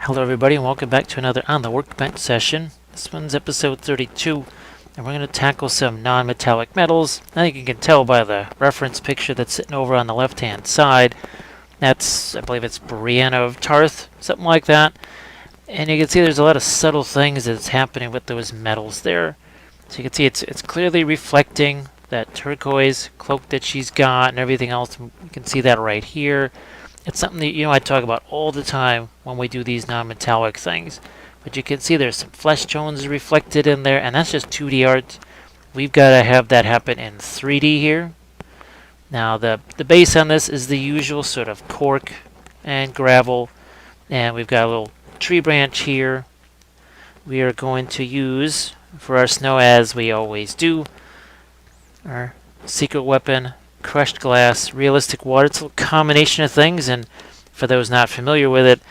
Hello everybody and welcome back to another On the Workbench session. This one's episode 32 and we're going to tackle some non-metallic metals. I think you can tell by the reference picture that's sitting over on the left hand side. That's, I believe it's Brienne of Tarth, something like that. And you can see there's a lot of subtle things that's happening with those metals there. So you can see it's clearly reflecting that turquoise cloak that she's got and everything else. You can see that right here. It's something that, I talk about all the time when we do these non-metallic things. But you can see there's some flesh tones reflected in there, and that's just 2D art. We've got to have that happen in 3D here. Now, the base on this is the usual sort of cork and gravel. And we've got a little tree branch here. We are going to use, for our snow, as we always do, our secret weapon, crushed glass, realistic water. It's a little combination of things, and for those not familiar with it,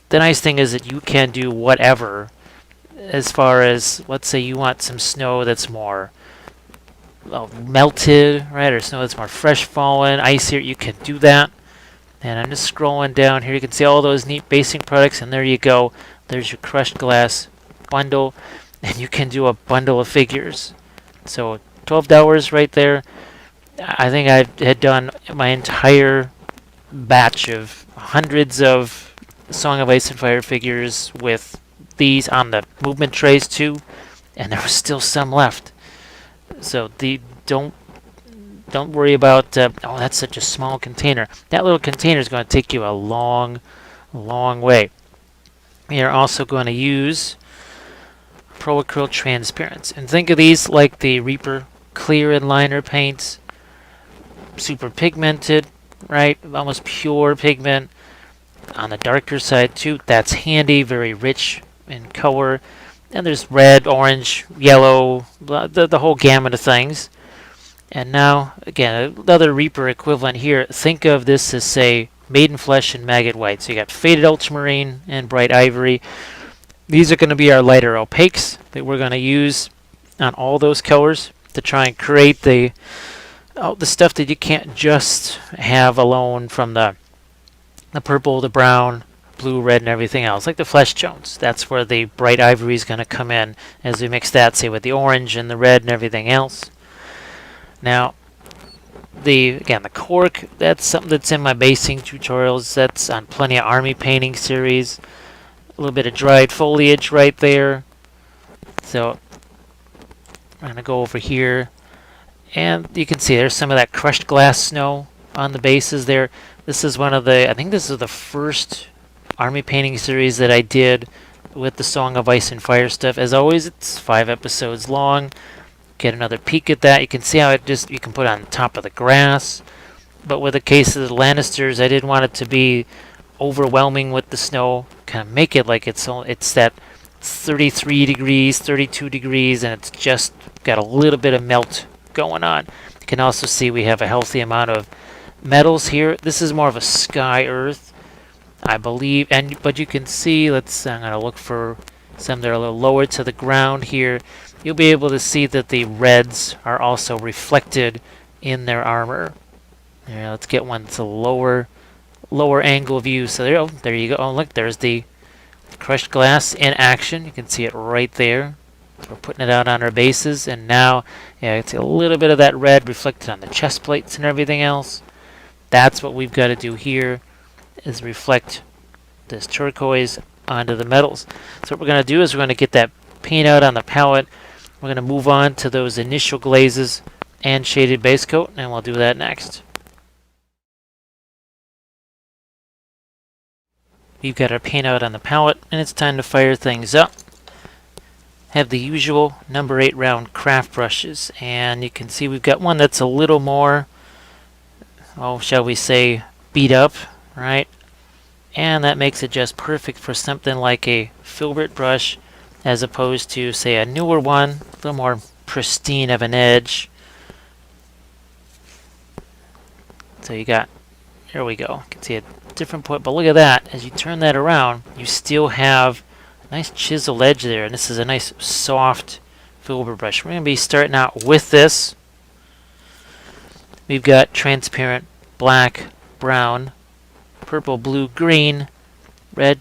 the nice thing is that you can do whatever as far as, let's say you want some snow that's more melted, right, or snow that's more fresh fallen, icier, you can do that. And I'm just scrolling down here, you can see all those neat basing products, and there you go. There's your crushed glass bundle, and you can do a bundle of figures. So $12 right there. I think I had done my entire batch of hundreds of Song of Ice and Fire figures with these on the movement trays too, and there was still some left. So don't worry about oh, that's such a small container. That little container is going to take you a long way. We are also going to use Pro Acrylic Transparents, and think of these like the Reaper clear and liner paints. Super pigmented, right? Almost pure pigment. On the darker side too, that's handy, very rich in color. And there's red, orange, yellow, the whole gamut of things. And now, again, another Reaper equivalent here. Think of this as, say, Maiden Flesh and Maggot White. So you got Faded Ultramarine and Bright Ivory. These are going to be our lighter opaques that we're going to use on all those colors to try and create the stuff that you can't just have alone from the purple, the brown, blue, red, and everything else, like the flesh tones. That's where the bright ivory is going to come in as we mix that, say, with the orange and the red and everything else. Now, the cork, that's something that's in my basing tutorials. That's on plenty of army painting series. A little bit of dried foliage right there. So, I'm going to go over here. And you can see there's some of that crushed glass snow on the bases there. This is one of the, I think this is the first army painting series that I did with the Song of Ice and Fire stuff. As always, it's 5 episodes long. Get another peek at that. You can see how you can put it on top of the grass. But with the case of the Lannisters, I didn't want it to be overwhelming with the snow. Kind of make it like it's that 33 degrees, 32 degrees, and it's just got a little bit of melt going on. You can also see we have a healthy amount of metals here. This is more of a sky earth, I believe, but you can see, I'm going to look for some that are a little lower to the ground here. You'll be able to see that the reds are also reflected in their armor. Here, let's get one that's a lower angle view. So there you go. Oh, look, there's the crushed glass in action. You can see it right there. We're putting it out on our bases, and now, it's a little bit of that red reflected on the chest plates and everything else. That's what we've got to do here, is reflect this turquoise onto the metals. So what we're going to do is we're going to get that paint out on the palette. We're going to move on to those initial glazes and shaded base coat, and we'll do that next. We've got our paint out on the palette, and it's time to fire things up. Have the usual number 8 round craft brushes, and you can see we've got one that's a little more, shall we say, beat up, right? And that makes it just perfect for something like a filbert brush, as opposed to, say, a newer one, a little more pristine of an edge. So here we go. You can see a different point, but look at that. As you turn that around, you still have nice chiseled edge there, and this is a nice soft filbert brush. We're going to be starting out with this. We've got transparent black, brown, purple, blue, green, red,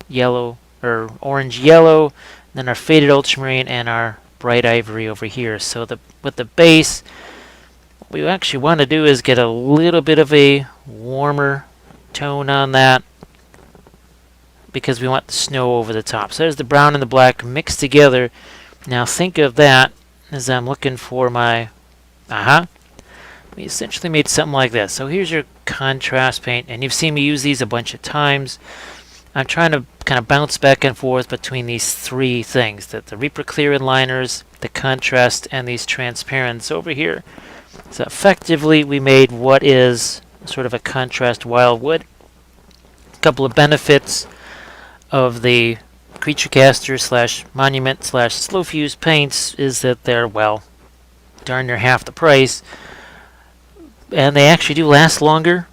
yellow or orange yellow, then our faded ultramarine and our bright ivory over here. So with the base, what we actually want to do is get a little bit of a warmer tone on that because we want the snow over the top. So there's the brown and the black mixed together. Now think of that as I'm looking for my, we essentially made something like this. So here's your contrast paint, and you've seen me use these a bunch of times. I'm trying to kind of bounce back and forth between these three things, the Reaper Clear Liners, the contrast, and these transparents over here. So effectively we made what is sort of a contrast wildwood. A couple of benefits of the Creature Caster / Monument / Slow Fuse paints is that they're, well, darn near half the price. And they actually do last longer.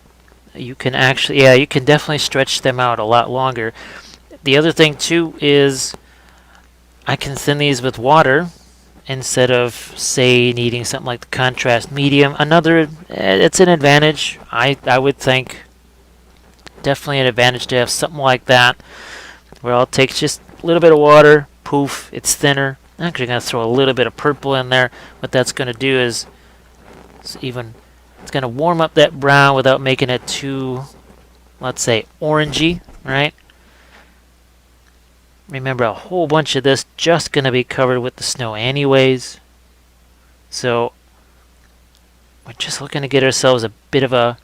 You can actually, you can definitely stretch them out a lot longer. The other thing too is I can thin these with water instead of, say, needing something like the contrast medium. It's an advantage. I would think definitely an advantage to have something like that, where it takes just a little bit of water, poof, it's thinner. I'm actually going to throw a little bit of purple in there. What that's going to do is it's going to warm up that brown without making it too, let's say, orangey, right? Remember, a whole bunch of this just going to be covered with the snow anyways. So we're just looking to get ourselves a bit of a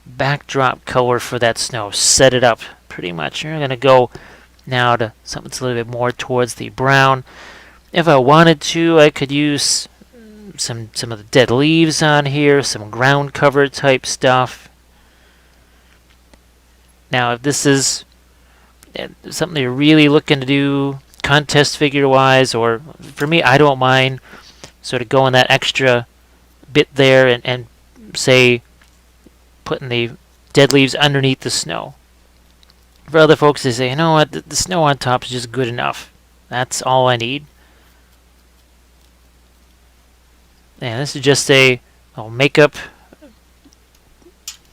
backdrop color for that snow. Set it up pretty much. You're going to go now to something that's a little bit more towards the brown. If I wanted to, I could use some of the dead leaves on here, some ground cover type stuff. Now, if this is something you're really looking to do contest figure wise, or for me, I don't mind sort of going that extra bit there and say putting the dead leaves underneath the snow. For other folks, they say, you know what, the snow on top is just good enough. That's all I need. And this is just a makeup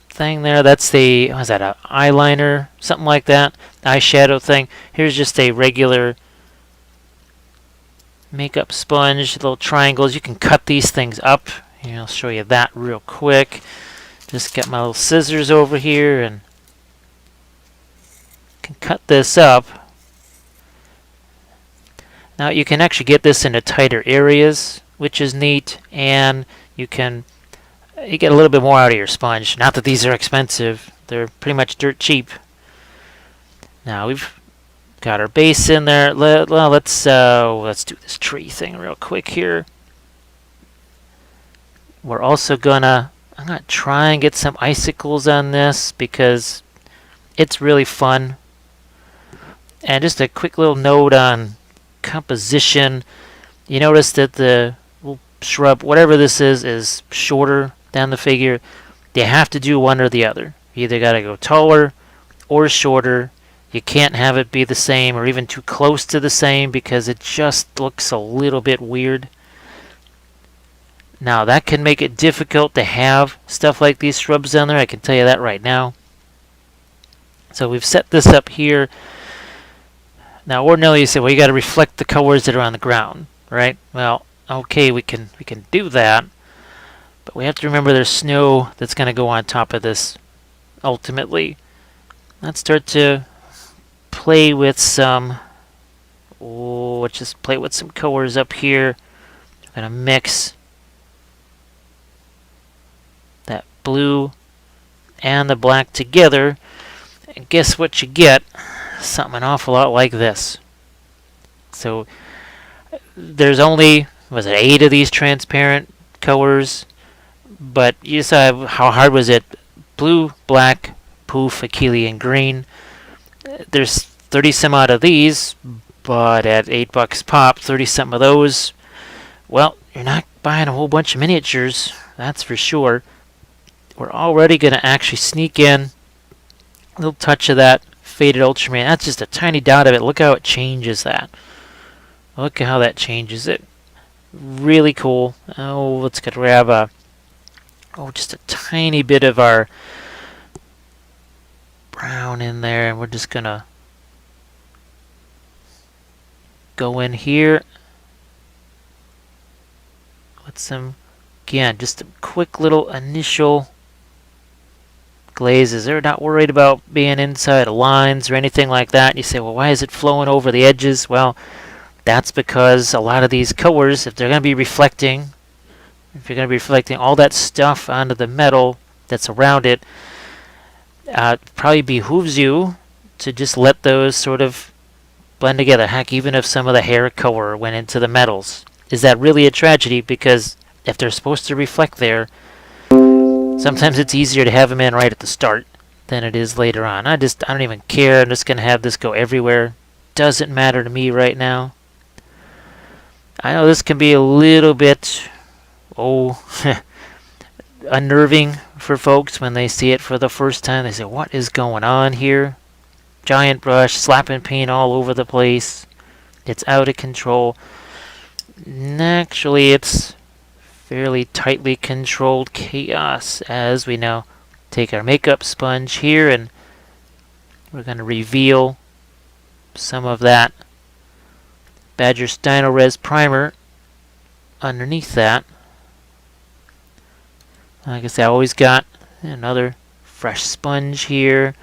thing there. That's the, what is that, an eyeliner, something like that, eyeshadow thing. Here's just a regular makeup sponge, little triangles. You can cut these things up. I'll show you that real quick. Just got my little scissors over here and can cut this up. Now you can actually get this into tighter areas, which is neat, and you get a little bit more out of your sponge. Not that these are expensive; they're pretty much dirt cheap. Now we've got our base in there. Let's do this tree thing real quick here. We're also I'm gonna try and get some icicles on this because it's really fun. And just a quick little note on composition. You notice that the shrub, whatever this is shorter than the figure. They have to do one or the other. You either got to go taller or shorter. You can't have it be the same or even too close to the same because it just looks a little bit weird. Now that can make it difficult to have stuff like these shrubs down there. I can tell you that right now. So we've set this up here. Now ordinarily you say, well, you got to reflect the colors that are on the ground, right? Well, okay, we can do that, but we have to remember there's snow that's going to go on top of this ultimately. Let's start to play with some, let's just play with some colors up here. I'm going to mix that blue and the black together, and guess what you get? Something an awful lot like this. So there's only, was it 8 of these transparent colors? But you saw how hard was it? Blue, black, poof, Achillean green. There's 30 some odd of these, but at $8 pop, 30 something of those. Well, you're not buying a whole bunch of miniatures, that's for sure. We're already going to actually sneak in a little touch of that faded ultramarine. That's just a tiny dot of it. Look how it changes that. Look at how that changes it. Really cool. Oh, let's grab just a tiny bit of our brown in there, and we're just gonna go in here with some, again, just a quick little initial glazes. They're not worried about being inside lines or anything like that. And you say, well, why is it flowing over the edges? Well, that's because a lot of these colors, if they're going to be reflecting, if you're going to be reflecting all that stuff onto the metal that's around it, probably behooves you to just let those sort of blend together. Heck, even if some of the hair color went into the metals, is that really a tragedy? Because if they're supposed to reflect there, sometimes it's easier to have them in right at the start than it is later on. I don't even care. I'm just going to have this go everywhere. Doesn't matter to me right now. I know this can be a little bit, unnerving for folks when they see it for the first time. They say, what is going on here? Giant brush, slapping paint all over the place. It's out of control. Actually, it's fairly tightly controlled chaos as we now take our makeup sponge here and we're going to reveal some of that Badger Stynylrez primer underneath that. Like I said, I always got another fresh sponge here.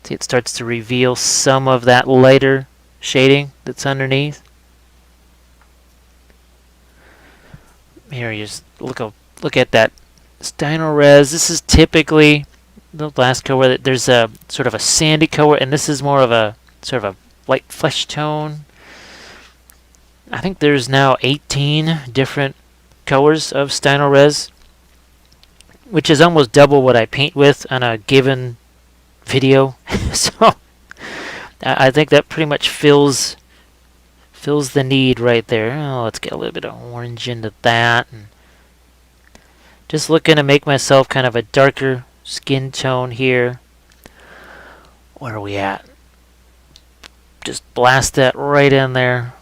See, it starts to reveal some of that lighter shading that's underneath. Here, you just look at that Stynylrez. This is typically the last color. There's a sort of a sandy color, and this is more of a sort of a light flesh tone. I think there's now 18 different colors of Stynylrez, which is almost double what I paint with on a given video. So I think that pretty much fills the need right there. Oh, let's get a little bit of orange into that. And just looking to make myself kind of a darker skin tone here. Where are we at? Just blast that right in there.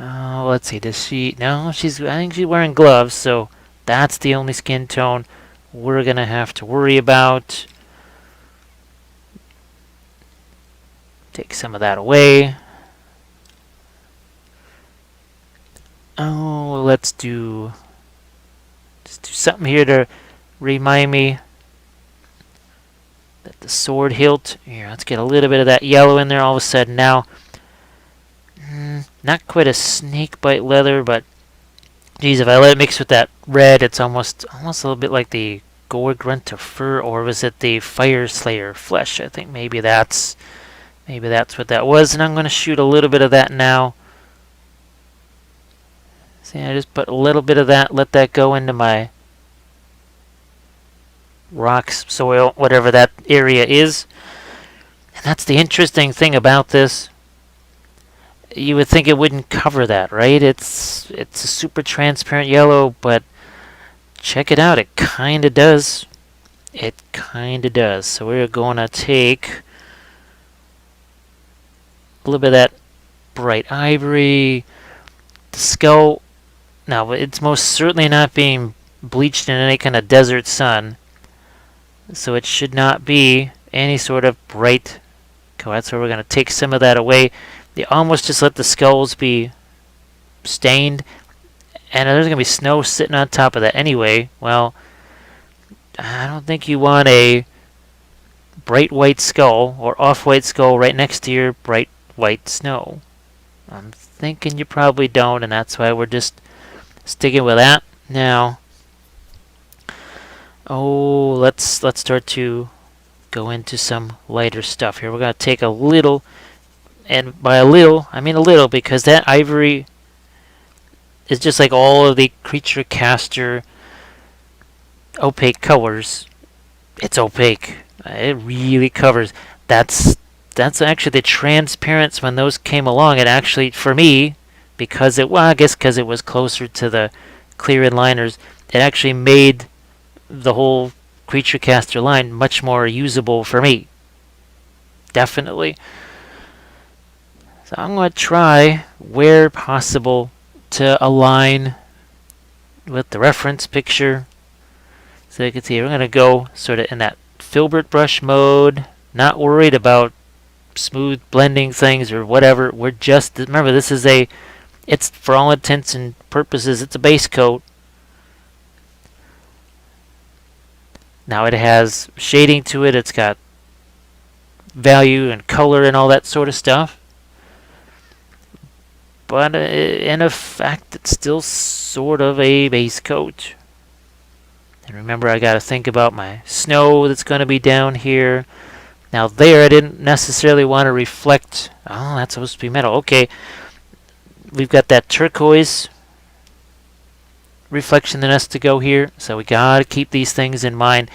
Oh, let's see. Does she? No, I think she's wearing gloves, so that's the only skin tone we're going to have to worry about. Take some of that away. Oh, let's do something here to remind me that the sword hilt. Here, let's get a little bit of that yellow in there. All of a sudden now, not quite a snake bite leather, but geez, if I let it mix with that red, it's almost a little bit like the Gore Grunt of fur, or was it the Fire Slayer flesh? I think maybe that's what that was, and I'm going to shoot a little bit of that now. See, I just put a little bit of that, let that go into my rocks, soil, whatever that area is. And that's the interesting thing about this. You would think it wouldn't cover that, right? It's a super transparent yellow, but check it out. It kind of does. It kind of does. So we're going to take a little bit of that bright ivory, the skull. Now, it's most certainly not being bleached in any kind of desert sun, so it should not be any sort of bright color. So we're going to take some of that away. You almost just let the skulls be stained, and there's going to be snow sitting on top of that anyway. Well, I don't think you want a bright white skull or off-white skull right next to your bright white snow. I'm thinking you probably don't, and that's why we're just sticking with that. Now, let's start to go into some lighter stuff here. We're going to take a little, and by a little, I mean a little, because that ivory is just like all of the creature caster opaque colors. It's opaque. It really covers. That's actually the transparency when those came along. It actually, for me, because I guess because it was closer to the clear inliners, it actually made the whole creature caster line much more usable for me. Definitely. So I'm going to try, where possible, to align with the reference picture. So you can see we're going to go sort of in that filbert brush mode, not worried about smooth blending things or whatever. We're just, remember, this is it's for all intents and purposes, it's a base coat. Now it has shading to it. It's got value and color and all that sort of stuff. But in effect, it's still sort of a base coat. And remember, I got to think about my snow that's going to be down here. Now there, I didn't necessarily want to reflect. Oh, that's supposed to be metal. Okay, we've got that turquoise reflection that has to go here. So we got to keep these things in mind.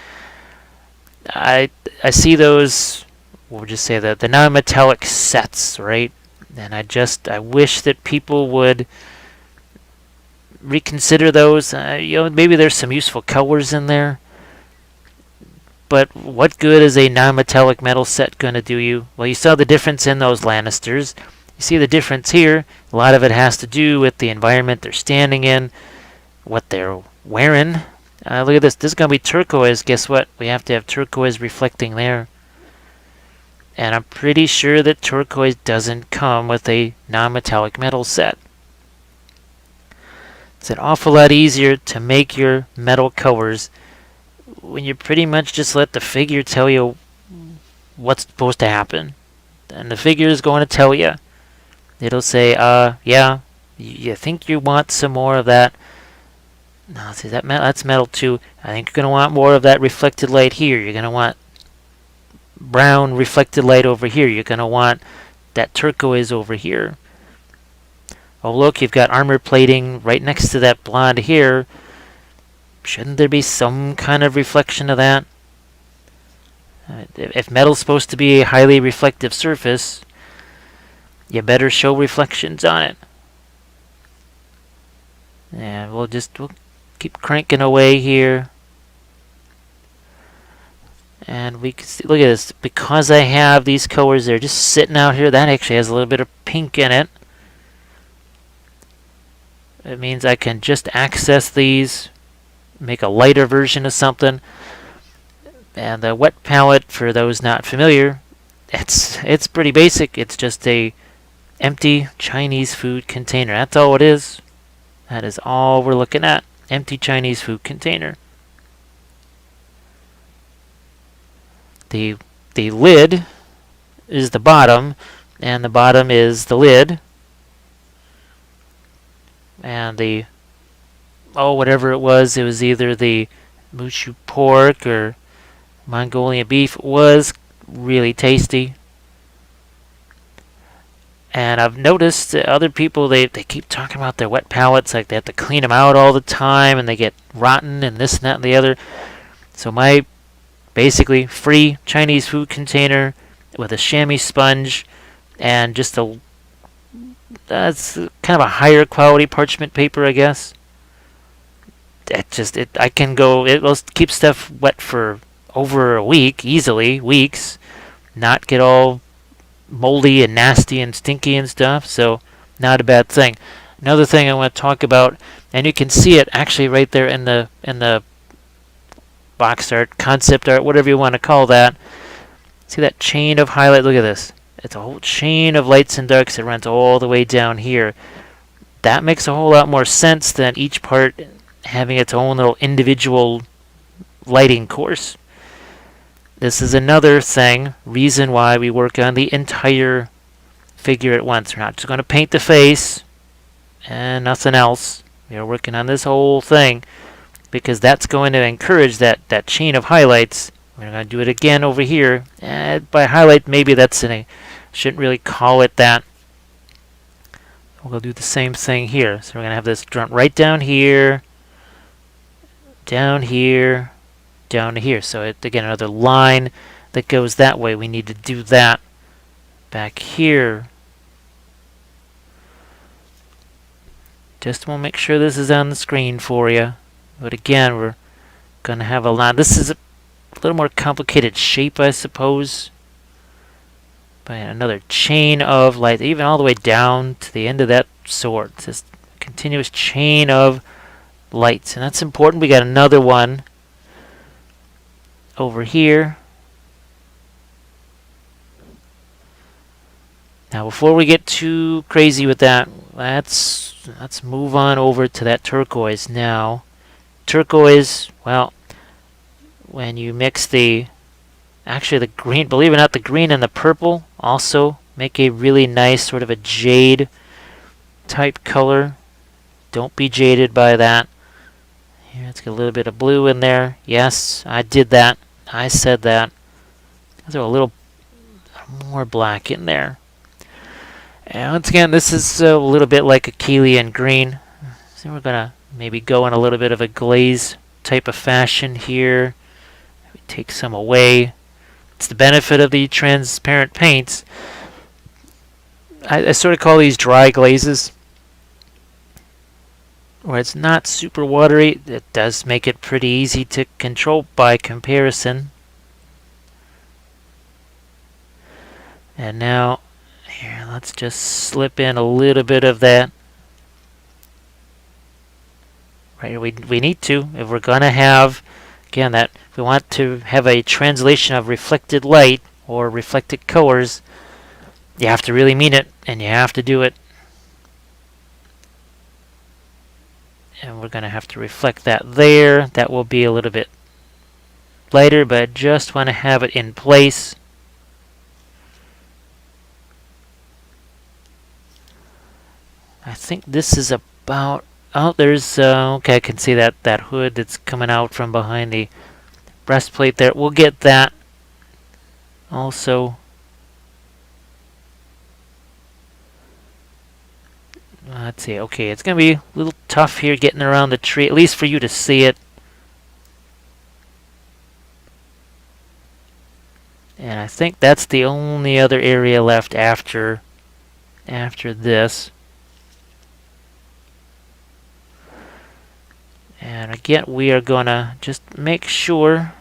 I see those, we'll just say the non-metallic sets, right? And I wish that people would reconsider those. Maybe there's some useful colors in there. But what good is a non-metallic metal set going to do you? Well, you saw the difference in those Lannisters. You see the difference here. A lot of it has to do with the environment they're standing in, what they're wearing. Look at this. This is going to be turquoise. Guess what? We have to have turquoise reflecting there. And I'm pretty sure that turquoise doesn't come with a non-metallic metal set. It's an awful lot easier to make your metal colors when you pretty much just let the figure tell you what's supposed to happen. And the figure is going to tell you. It'll say, yeah, you think you want some more of that. No, see, that's metal too. I think you're going to want more of that reflected light here. You're going to want brown reflected light over here. You're going to want that turquoise over here. Oh, look, you've got armor plating right next to that blonde here. Shouldn't there be some kind of reflection of that? If metal's supposed to be a highly reflective surface, you better show reflections on it. And we'll keep cranking away here. And we can see, look at this. Because I have these colors, they're just sitting out here. That actually has a little bit of pink in it. It means I can just access these, make a lighter version of something. And the wet palette, for those not familiar, it's pretty basic. It's just a empty Chinese food container. That's all it is. That is all we're looking at. Empty Chinese food container. The lid is the bottom, and the bottom is the lid. And whatever it was either the Mushu pork or Mongolian beef. It was really tasty. And I've noticed that other people, they keep talking about their wet palettes, like they have to clean them out all the time, and they get rotten and this and that and the other. So my basically free Chinese food container with a chamois sponge and just that's kind of a higher quality parchment paper, I guess. It'll keep stuff wet for over a week, easily, weeks, not get all moldy and nasty and stinky and stuff, so not a bad thing. Another thing I want to talk about, and you can see it actually right there in the box art, concept art, whatever you want to call that. See that chain of highlight? Look at this. It's a whole chain of lights and darks that runs all the way down here. That makes a whole lot more sense than each part having its own little individual lighting course. This is another reason why we work on the entire figure at once. We're not just going to paint the face and nothing else. We're working on this whole thing because that's going to encourage that chain of highlights. We're going to do it again over here. By highlight, maybe shouldn't really call it that. We'll do the same thing here. So we're going to have this drawn right down here, down here, down to here. So again, another line that goes that way. We need to do that back here. Just want to make sure this is on the screen for you. But again, we're going to have a line. This is a little more complicated shape, I suppose. But another chain of light, even all the way down to the end of that sword. It's this continuous chain of lights. And that's important. We got another one over here. Now, before we get too crazy with that, let's move on over to that turquoise. Now, turquoise, well, when you mix actually the green, believe it or not, the green and the purple also make a really nice sort of a jade type color. Don't be jaded by that. Here, let's get a little bit of blue in there. Yes, I did that. I said that. Let's throw a little more black in there. And once again, this is a little bit like a Achillean green. So we're gonna maybe go in a little bit of a glaze type of fashion here. Maybe take some away. It's the benefit of the transparent paints. I sort of call these dry glazes, where it's not super watery. It does make it pretty easy to control by comparison. And now, here, let's just slip in a little bit of that. Right, we need to, if we're going to have, again, that if we want to have a translation of reflected light or reflected colors, you have to really mean it, and you have to do it. And we're going to have to reflect that there. That will be a little bit lighter, but I just want to have it in place. I think this is about... Oh, there's... okay, I can see that hood that's coming out from behind the breastplate there. We'll get that also. Let's see. Okay, it's going to be a little tough here getting around the tree, at least for you to see it. And I think that's the only other area left after this. And again, we are going to just make sure.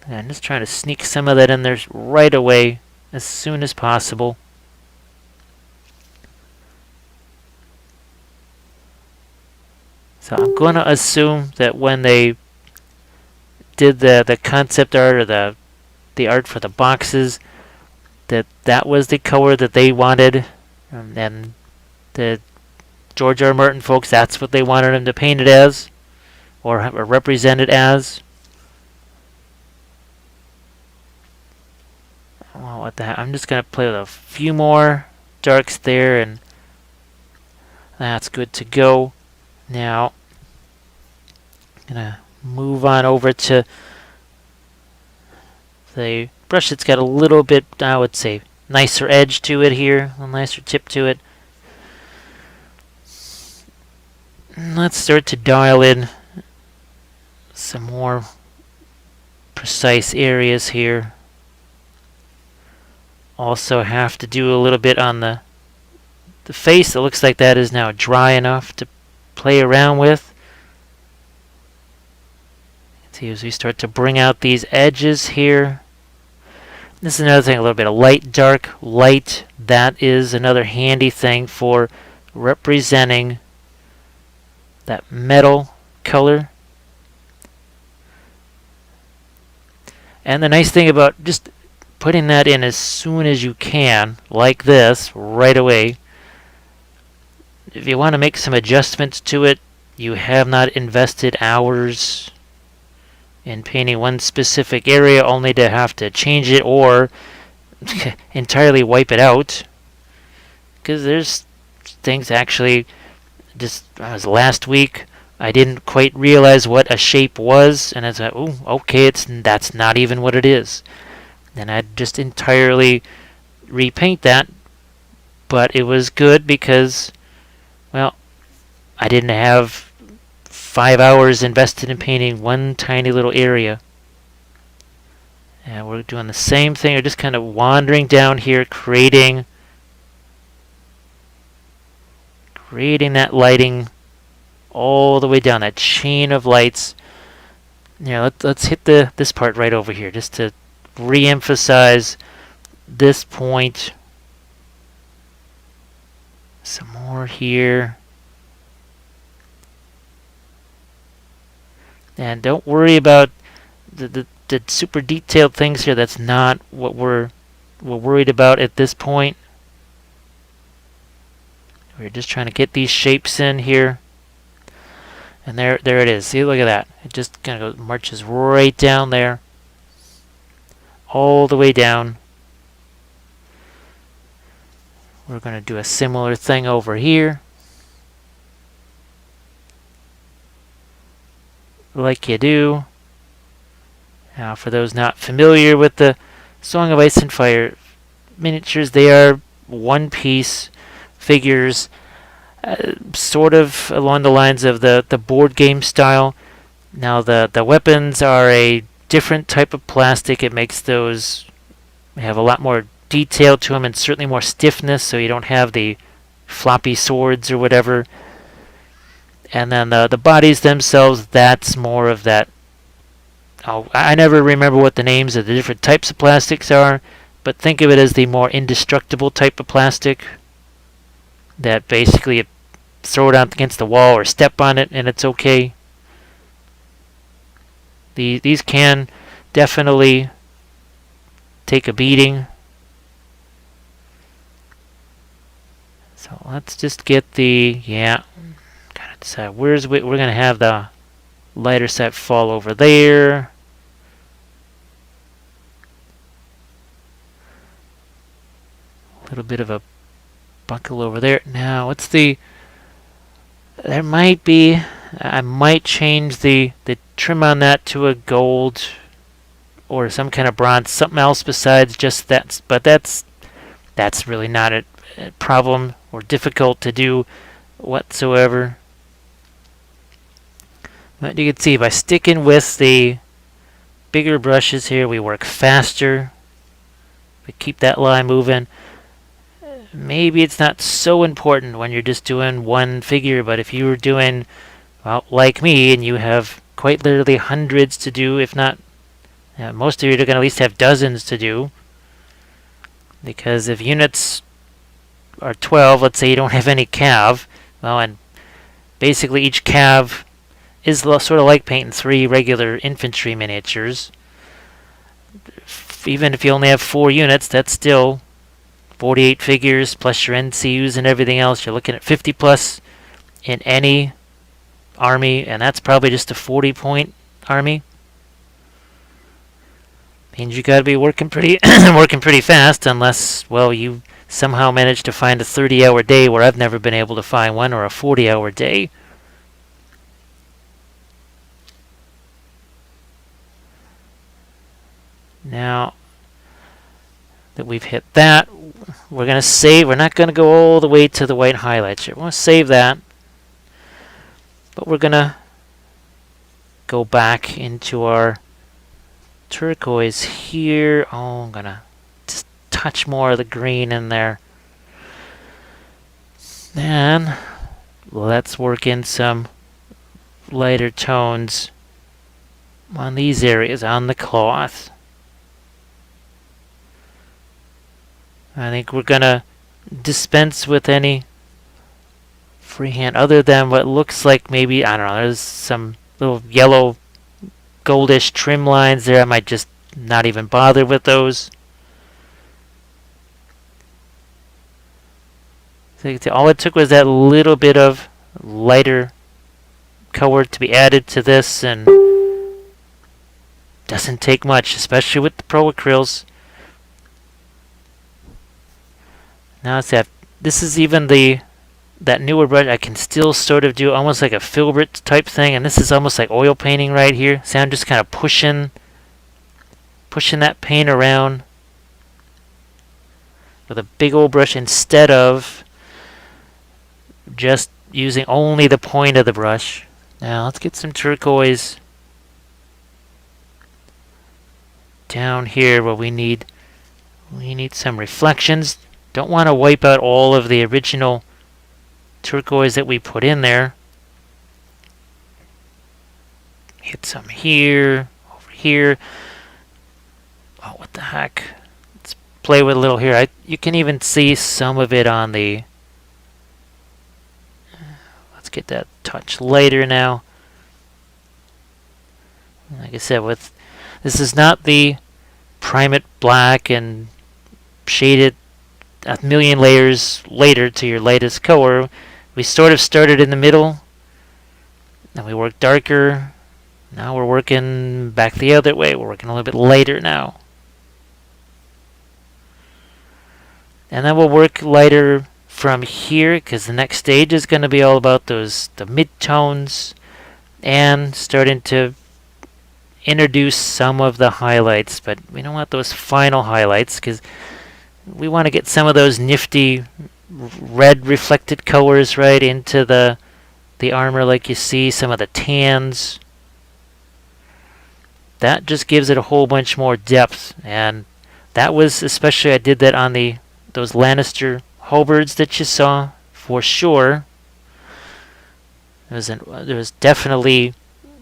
And I'm just trying to sneak some of that in there right away as soon as possible. So I'm going to assume that when they did the concept art or the art for the boxes, that was the color that they wanted, and the George R. R. Martin folks, that's what they wanted him to paint it as, or represent it as. Well, what the heck? I'm just gonna play with a few more darks there, and that's good to go. Now, I'm gonna move on over to the brush that's got a little bit, I would say, nicer edge to it here, a nicer tip to it. Let's start to dial in some more precise areas here. Also have to do a little bit on the face. It looks like that is now dry enough to play around with. See, as we start to bring out these edges here. This is another thing, a little bit of light, dark, light. That is another handy thing for representing that metal color. And the nice thing about just putting that in as soon as you can, like this, right away. If you want to make some adjustments to it, you have not invested hours in painting one specific area only to have to change it or entirely wipe it out. Because there's things actually, just last week, I didn't quite realize what a shape was, and I was like, oh, okay, that's not even what it is. And I'd just entirely repaint that, but it was good because, well, I didn't have 5 hours invested in painting one tiny little area. And we're doing the same thing, we're just kind of wandering down here, creating that lighting all the way down, that chain of lights. Yeah, let's hit this part right over here, just to re-emphasize this point. Some more here. And don't worry about the super detailed things here, that's not what we're worried about at this point. We're just trying to get these shapes in here. And there it is. See, look at that. It just kind of marches right down there. All the way down. We're going to do a similar thing over here. Like you do. Now, for those not familiar with the Song of Ice and Fire miniatures, they are one-piece figures, sort of along the lines of the board game style. Now, the weapons are a different type of plastic. It makes those have a lot more detail to them and certainly more stiffness, so you don't have the floppy swords or whatever. And then the bodies themselves, that's more of that. I never remember what the names of the different types of plastics are, but think of it as the more indestructible type of plastic that basically you throw it out against the wall or step on it and it's okay. These can definitely take a beating. So let's just get the, gotta decide we're gonna have the lighter set fall over there. A little bit of a buckle over there. Now, what's there might be, I might change the trim on that to a gold or some kind of bronze, something else besides just that, but that's really not a problem or difficult to do whatsoever. But you can see by sticking with the bigger brushes here, we work faster. We keep that line moving. Maybe it's not so important when you're just doing one figure, but if you were doing, well, like me, and you have quite literally hundreds to do, if not, most of you are going to at least have dozens to do. Because if units are 12, let's say you don't have any cav, well, and basically each cav is sort of like painting 3 regular infantry miniatures. Even if you only have 4 units, that's still 48 figures plus your NCUs and everything else. You're looking at 50 plus in any army, and that's probably just a 40-point army. Means you got to be working pretty working pretty fast, unless, well, you somehow manage to find a 30-hour day where I've never been able to find one, or a 40-hour day. Now that we've hit that, we're going to save. We're not going to go all the way to the white highlights here. We're going to save that. But we're going to go back into our turquoise here. Oh, I'm going to just touch more of the green in there. Then let's work in some lighter tones on these areas on the cloth. I think we're going to dispense with any freehand other than what looks like maybe, I don't know, there's some little yellow goldish trim lines there. I might just not even bother with those. So you can see all it took was that little bit of lighter color to be added to this, and doesn't take much, especially with the Pro Acryls. Now it's this is even that newer brush. I can still sort of do almost like a filbert type thing, and this is almost like oil painting right here. See, I'm just kind of pushing that paint around with a big old brush instead of just using only the point of the brush. Now let's get some turquoise down here where we need some reflections. Don't want to wipe out all of the original turquoise that we put in there. Hit some here, over here. Oh, what the heck? Let's play with a little here. You can even see some of it on the... Let's get that touch lighter now. Like I said, with This is not the prime it black and shade it a million layers later to your lightest color. We sort of started in the middle, and we worked darker. Now we're working back the other way. We're working a little bit lighter now. And then we'll work lighter from here, because the next stage is going to be all about the midtones and starting to introduce some of the highlights. But we don't want those final highlights, because we want to get some of those nifty red reflected colors right into the armor, like you see, some of the tans. That just gives it a whole bunch more depth, and that was especially, I did that on those Lannister halberds that you saw for sure. There was definitely,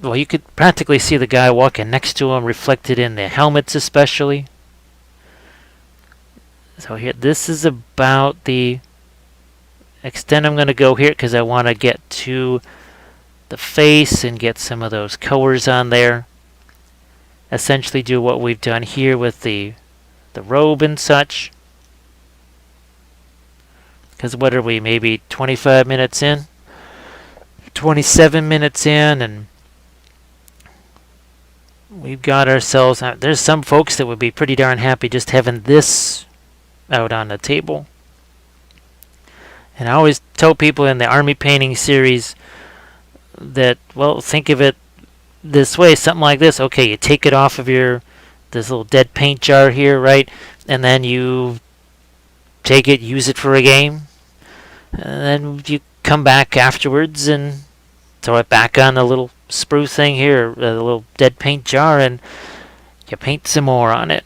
well, you could practically see the guy walking next to him, reflected in the helmets especially. So here, this is about the extent I'm going to go here, because I want to get to the face and get some of those colors on there. Essentially do what we've done here with the robe and such. Because what are we, maybe 25 minutes in? 27 minutes in, and we've got ourselves, there's some folks that would be pretty darn happy just having this out on the table. And I always tell people in the army painting series that, well, think of it this way, something like this. Okay, you take it off of this little dead paint jar here, right? And then you take it, use it for a game. And then you come back afterwards and throw it back on the little sprue thing here, the little dead paint jar, and you paint some more on it.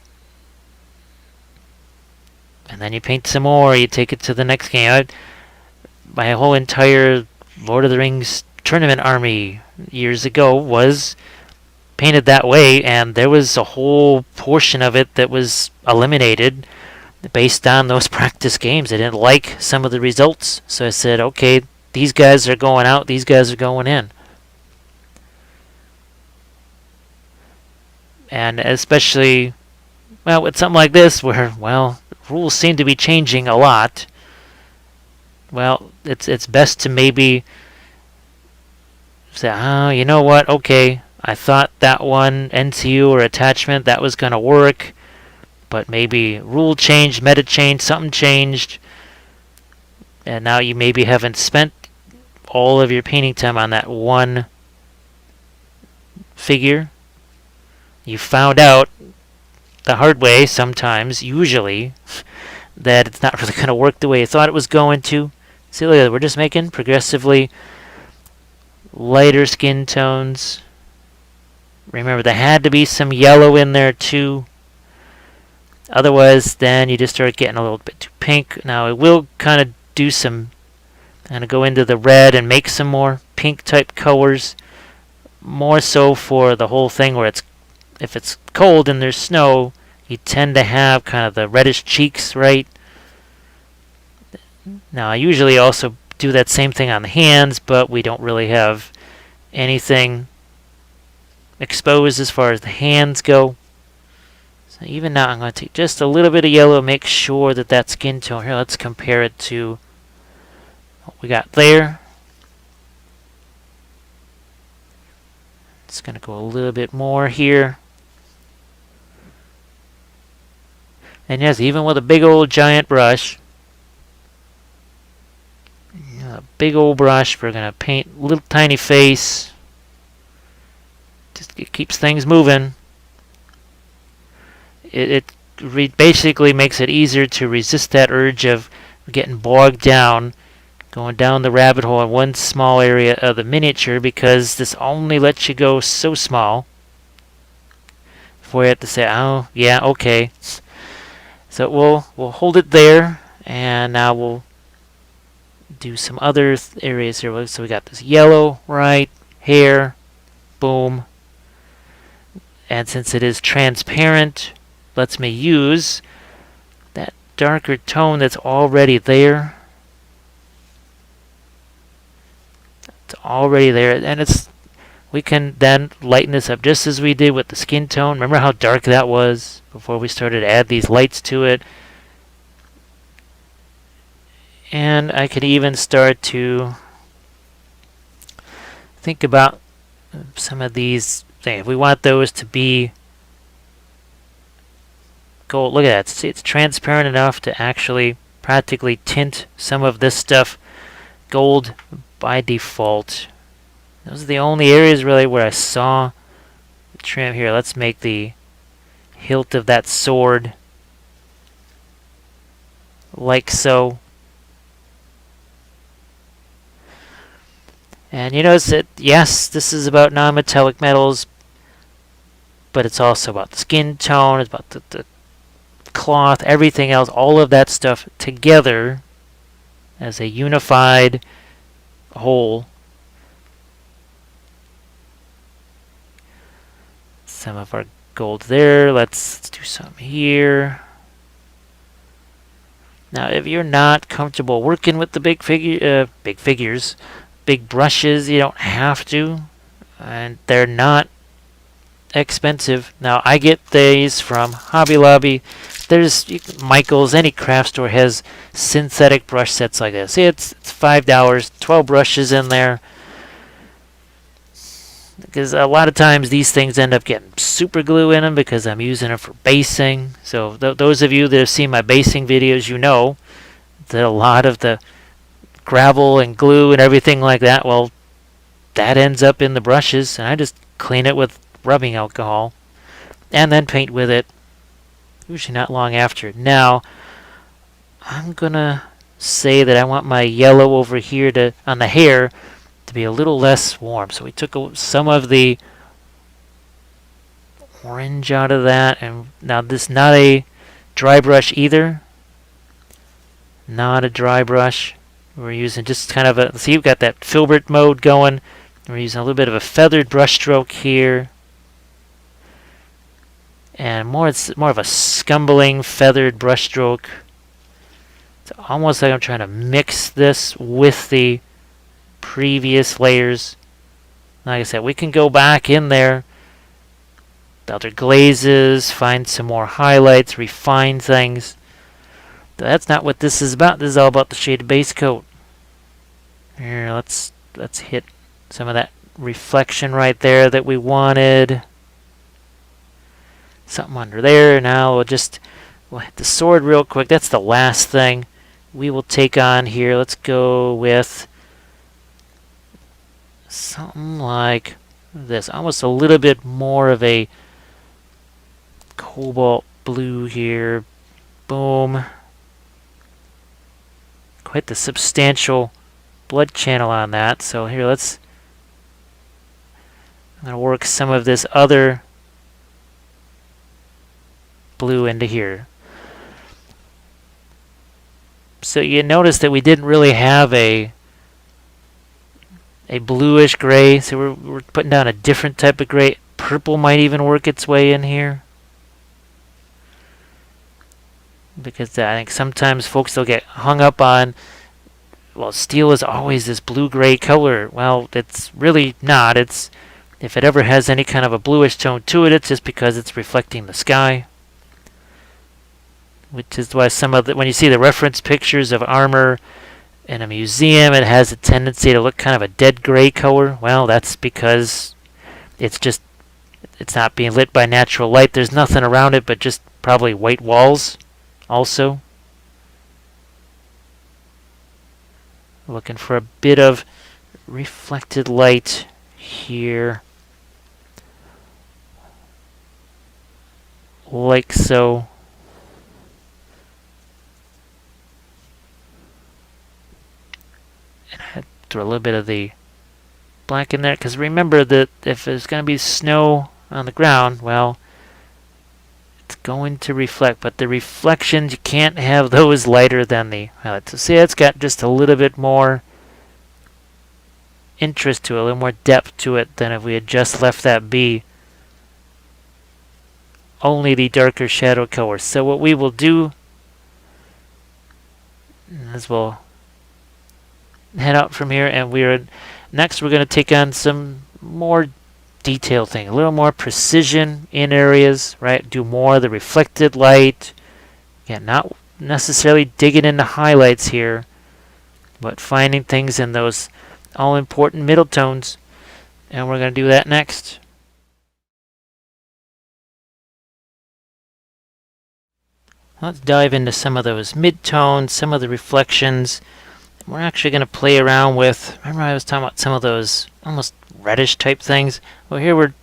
And then you paint some more, you take it to the next game. My whole entire Lord of the Rings tournament army years ago was painted that way, and there was a whole portion of it that was eliminated based on those practice games. I didn't like some of the results, so I said, okay, these guys are going out, these guys are going in. And especially, well, with something like this where, well, rules seem to be changing a lot, well, it's best to maybe say, oh, you know what, okay, I thought that one NCU or attachment, that was going to work, but maybe rule changed, meta changed, something changed, and now you maybe haven't spent all of your painting time on that one figure. You found out the hard way sometimes, usually, that it's not really going to work the way you thought it was going to. See, look at that, we're just making progressively lighter skin tones. Remember, there had to be some yellow in there too. Otherwise, then you just start getting a little bit too pink. Now, I will kind of do some, kind of go into the red and make some more pink type colors. More so for the whole thing where if it's cold and there's snow, you tend to have kind of the reddish cheeks, right? Now, I usually also do that same thing on the hands, but we don't really have anything exposed as far as the hands go. So even now, I'm going to take just a little bit of yellow, make sure that that skin tone here, let's compare it to what we got there. It's going to go a little bit more here. And yes, even with a big old giant brush, a big old brush, we're going to paint a little tiny face. Just it keeps things moving. It basically makes it easier to resist that urge of getting bogged down, going down the rabbit hole in one small area of the miniature, because this only lets you go so small before you have to say, oh, yeah, okay. So we'll hold it there, and now we'll do some other areas here. So we got this yellow, right, here, boom. And since it is transparent, lets me use that darker tone that's already there. It's already there, and it's we can then lighten this up just as we did with the skin tone. Remember how dark that was before we started to add these lights to it? And I could even start to think about some of these things. If we want those to be gold, look at that. See, it's transparent enough to actually practically tint some of this stuff gold by default. Those are the only areas really where I saw the trim here. Let's make the hilt of that sword like so. And you notice that, yes, this is about non-metallic metals, but it's also about the skin tone, it's about the cloth, everything else, all of that stuff together as a unified whole. Some of our gold there. Let's do some here. Now, if you're not comfortable working with the big figures, big brushes, you don't have to, and they're not expensive. Now, I get these from Hobby Lobby. There's Michael's, any craft store has synthetic brush sets like this. It's $5, 12 brushes in there. Because a lot of times these things end up getting super glue in them because I'm using them for basing. So those of you that have seen my basing videos, you know that a lot of the gravel and glue and everything like that, well, that ends up in the brushes, and I just clean it with rubbing alcohol and then paint with it, usually not long after. Now, I'm gonna say that I want my yellow over here to on the hair to be a little less warm. So we took some of the orange out of that, and now this is not a dry brush either. Not a dry brush. We're using just kind of a, see, you've got that filbert mode going. We're using a little bit of a feathered brush stroke here. And it's more of a scumbling feathered brush stroke. It's almost like I'm trying to mix this with the previous layers. Like I said, we can go back in there, other glazes, find some more highlights, refine things. But that's not what this is about. This is all about the shaded base coat. Here, let's hit some of that reflection right there that we wanted. Something under there. Now we'll hit the sword real quick. That's the last thing we will take on here. Let's go with something like this. Almost a little bit more of a cobalt blue here. Boom. Quite the substantial blood channel on that. So here, I'm going to work some of this other blue into here. So you notice that we didn't really have a bluish gray, so we're putting down a different type of gray. Purple might even work its way in here, because I think sometimes folks, they'll get hung up on, well, steel is always this blue-gray color. Well, it's really not. If it ever has any kind of a bluish tone to it, it's just because it's reflecting the sky. Which is why when you see the reference pictures of armor in a museum, it has a tendency to look kind of a dead gray color. Well, that's because it's not being lit by natural light. There's nothing around it but just probably white walls also. Looking for a bit of reflected light here. Like so. And I throw a little bit of the black in there, because remember that if there's going to be snow on the ground, well, it's going to reflect, but the reflections, you can't have those lighter than the highlights. So see, it's got just a little bit more interest to it, a little more depth to it than if we had just left that be only the darker shadow color. So what we will do is we'll head out from here, and next we're going to take on some more detail thing, a little more precision in areas, right? Do more of the reflected light. Yeah, not necessarily digging into highlights here, but finding things in those all-important middle tones. And we're going to do that next. Let's dive into some of those mid-tones, some of the reflections. We're actually going to play around with, remember I was talking about some of those almost reddish type things? Well, here we're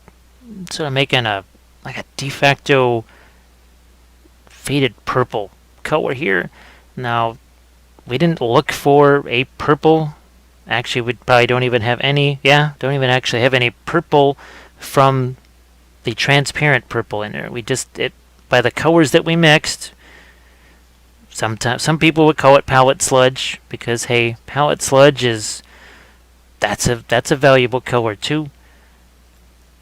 sort of making like a de facto faded purple color here. Now, we didn't look for a purple. Actually, we probably don't even have any, don't even actually have any purple from the transparent purple in there. We just, by the colors that we mixed, sometimes some people would call it palette sludge because, hey, palette sludge is, that's a valuable color too.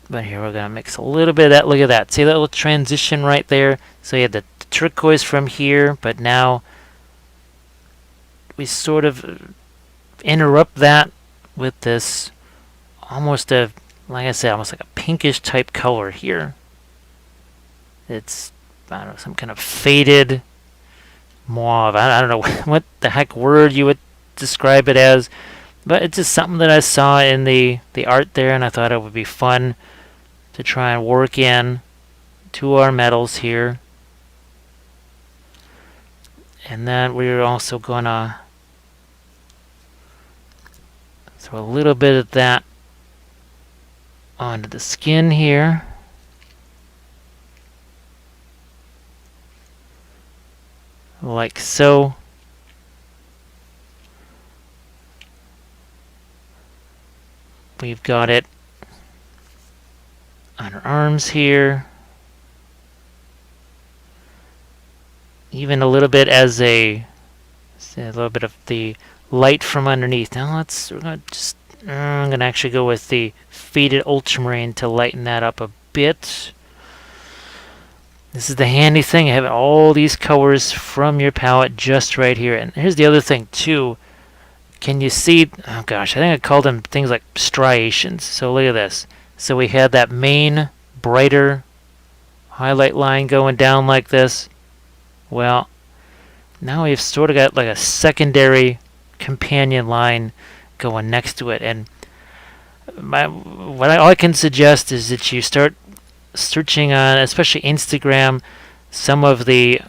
But here we're going to mix a little bit of that. Look at that. See that little transition right there? So you had the turquoise from here, but now we sort of interrupt that with this almost a, like I said, almost like a pinkish type color here. It's, I don't know, some kind of faded mauve. I don't know what the heck word you would describe it as, but it's just something that I saw in the art there, and I thought it would be fun to try and work in to our metals here. And then we're also gonna throw a little bit of that onto the skin here. Like so. We've got it on her arms here. Even a little bit as a little bit of the light from underneath. Now I'm gonna actually go with the faded ultramarine to lighten that up a bit. This is the handy thing, having all these colors from your palette just right here. And here's the other thing too. Can you see, oh gosh, I think I called them things like striations. So look at this. So we had that main brighter highlight line going down like this. Well, now we've sort of got like a secondary companion line going next to it. And all I can suggest is that you start searching on, especially Instagram, some of the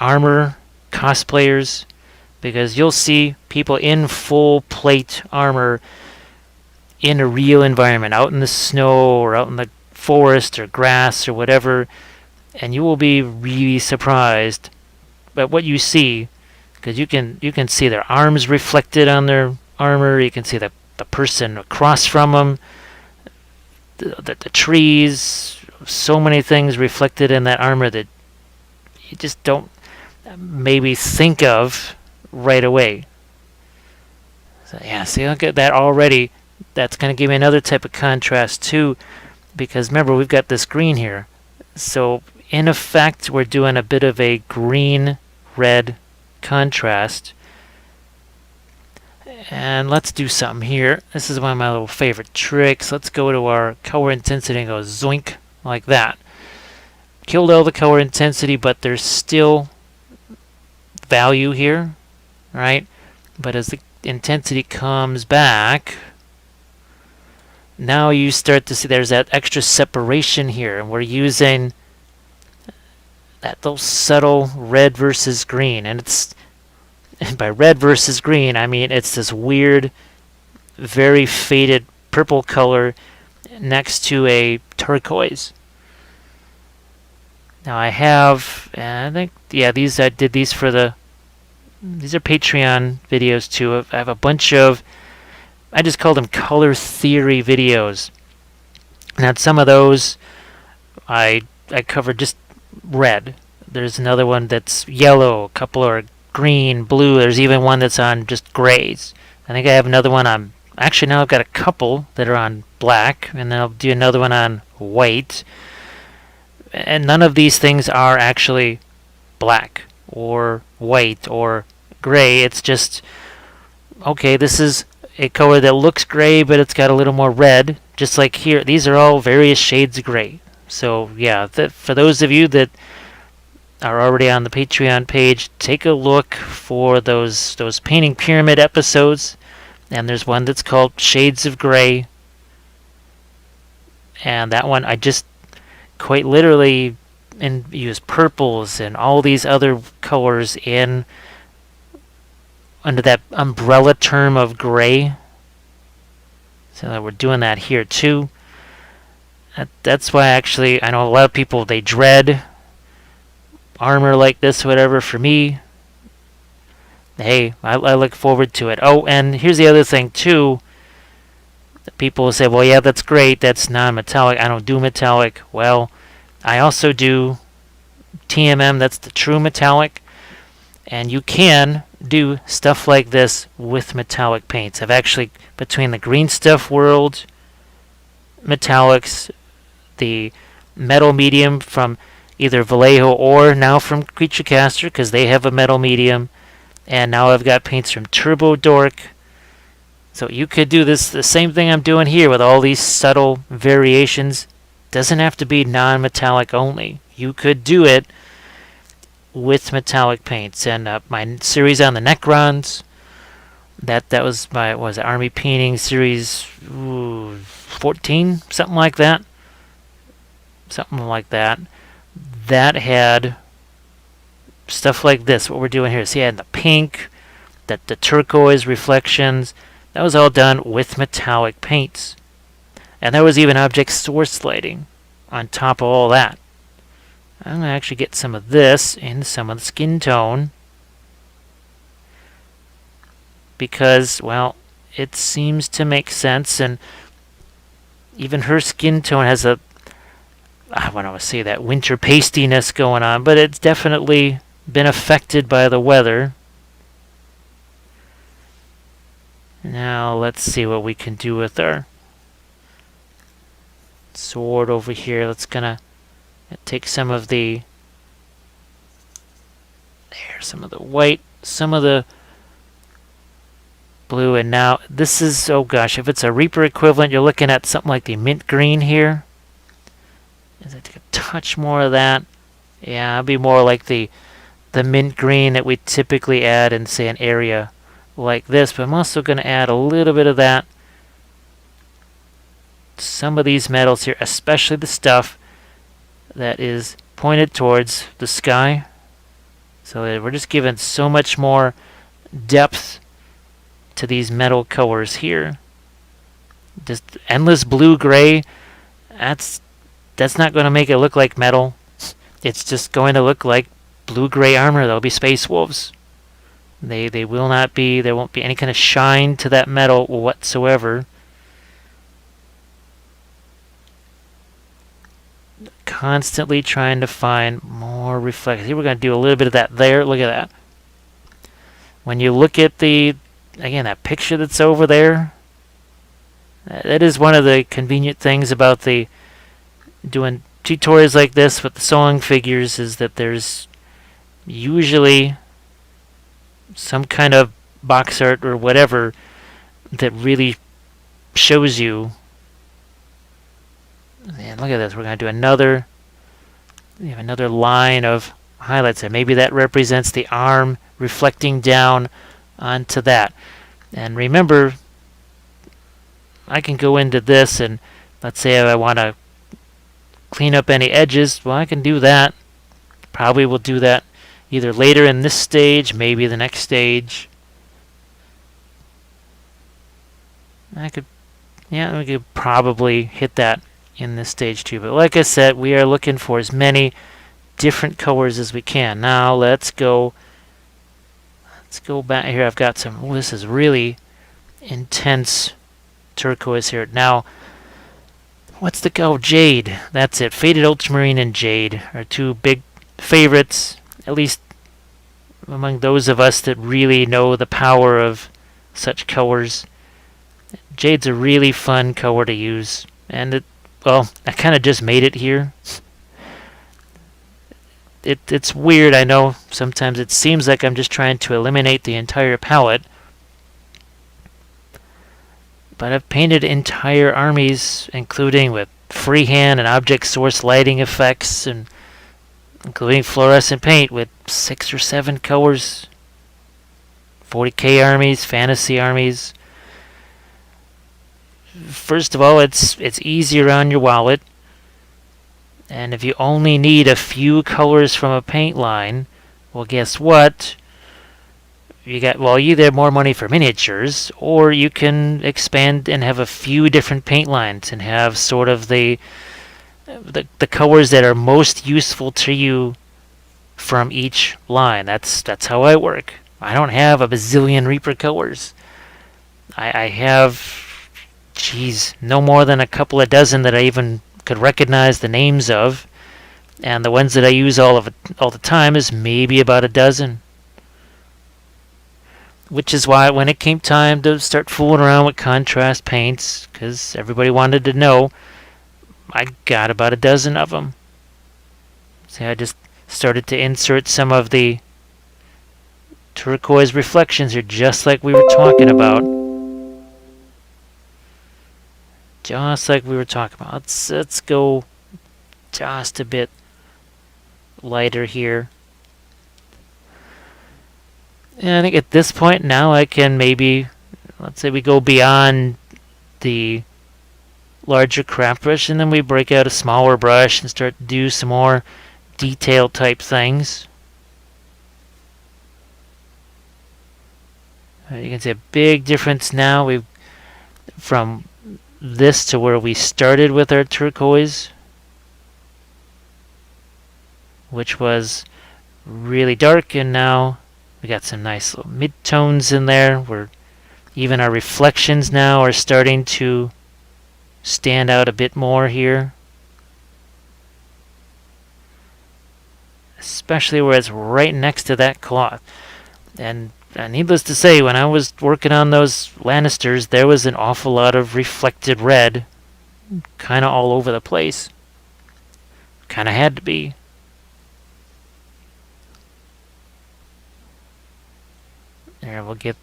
armor cosplayers, because you'll see people in full plate armor in a real environment, out in the snow or out in the forest or grass or whatever, and you will be really surprised at what you see, because you can see their arms reflected on their armor. You can see the person across from them, the trees, so many things reflected in that armor that you just don't maybe think of right away. So yeah, see, look at that already. That's going to give me another type of contrast too, because remember, we've got this green here. So in effect, we're doing a bit of a green-red contrast. And let's do something here. This is one of my little favorite tricks. Let's go to our color intensity and go zoink, like that. Killed all the color intensity, but there's still value here, right? But as the intensity comes back, now you start to see there's that extra separation here, and we're using that little subtle red versus green. And it's, by red versus green, I mean it's this weird, very faded purple color next to a turquoise. Now I have, I think, yeah, I did these for these are Patreon videos too. I have a bunch of, I just call them color theory videos. Now some of those I covered just red. There's another one that's yellow, a couple are green, blue. There's even one that's on just grays. I think I have another one on, actually now I've got a couple that are on black, and then I'll do another one on white. And none of these things are actually black or white or gray. It's just, okay, this is a color that looks gray, but it's got a little more red. Just like here, these are all various shades of gray. So yeah, for those of you that are already on the Patreon page, take a look for those painting pyramid episodes. And there's one that's called Shades of Gray. And that one I just quite literally use purples and all these other colors in under that umbrella term of gray. So we're doing that here too. That's why actually I know a lot of people, they dread armor like this, whatever. For me, hey, I look forward to it. Oh, and here's the other thing too. People will say, well, yeah, that's great. That's non-metallic. I don't do metallic. Well, I also do TMM. That's the true metallic. And you can do stuff like this with metallic paints. I've actually, between the Green Stuff World metallics, the metal medium from either Vallejo or now from Creature Caster, because they have a metal medium, and now I've got paints from Turbo Dork. So you could do this, the same thing I'm doing here with all these subtle variations. Doesn't have to be non-metallic only. You could do it with metallic paints. And my series on the Necrons, that was my Army Painting series 14, something like that. That had stuff like this, what we're doing here. See, I had the pink, the turquoise reflections. That was all done with metallic paints. And there was even object source lighting on top of all that. I'm going to actually get some of this in some of the skin tone. Because, well, it seems to make sense. And even her skin tone has a, I want to say that winter pastiness going on. But it's definitely been affected by the weather. Now let's see what we can do with our sword over here. Let's gonna take some of the some of the white, some of the blue, and now this is, oh gosh, if it's a Reaper equivalent, you're looking at something like the mint green here. Is it a touch more of that? Yeah, it'd be more like the mint green that we typically add in, say, an area like this, but I'm also going to add a little bit of that. Some of these metals here, especially the stuff that is pointed towards the sky. So we're just giving so much more depth to these metal colors here. Just endless blue-gray, that's not going to make it look like metal. It's just going to look like blue-gray armor. There'll be Space Wolves. They will not be, there won't be any kind of shine to that metal whatsoever. Constantly trying to find more reflection. Here we're going to do a little bit of that there. Look at that. When you look at the, again, that picture that's over there, that is one of the convenient things about the doing tutorials like this with the sewing figures, is that there's usually some kind of box art or whatever that really shows you. And look at this. We're going to do another. We have another line of highlights there. Maybe that represents the arm reflecting down onto that. And remember, I can go into this and let's say I want to clean up any edges. Well, I can do that. Probably will do that either later in this stage, maybe the next stage. We could probably hit that in this stage too. But like I said, we are looking for as many different colors as we can. Now let's go back here. I've got some, this is really intense turquoise here. Now, what's the color? Jade. That's it. Faded Ultramarine and Jade are two big favorites, at least among those of us that really know the power of such colors. Jade's a really fun color to use, and I kind of just made it here. It's weird, I know. Sometimes it seems like I'm just trying to eliminate the entire palette. but I've painted entire armies, including with freehand and object source lighting effects, and including fluorescent paint with 6 or 7 colors. 40k armies, fantasy armies. First of all, it's easier on your wallet. And if you only need a few colors from a paint line, well, guess what? You got, well, either more money for miniatures, or you can expand and have a few different paint lines and have sort of the colors that are most useful to you from each line. That's how I work. I don't have a bazillion Reaper colors. I have, geez, no more than a couple of dozen that I even could recognize the names of, and the ones that I use all the time is maybe about a dozen. Which is why when it came time to start fooling around with contrast paints, because everybody wanted to know, I got about a dozen of them. So I just started to insert some of the turquoise reflections here, just like we were talking about. Just like we were talking about. Let's go just a bit lighter here. And I think at this point now I can maybe, let's say we go beyond the larger craft brush, and then we break out a smaller brush and start to do some more detail type things. You can see a big difference now. We've from this to where we started with our turquoise, which was really dark, and now we got some nice little mid-tones in there where even our reflections now are starting to stand out a bit more here. Especially where it's right next to that cloth. And needless to say, when I was working on those Lannisters, there was an awful lot of reflected red kind of all over the place. Kind of had to be. There, we'll get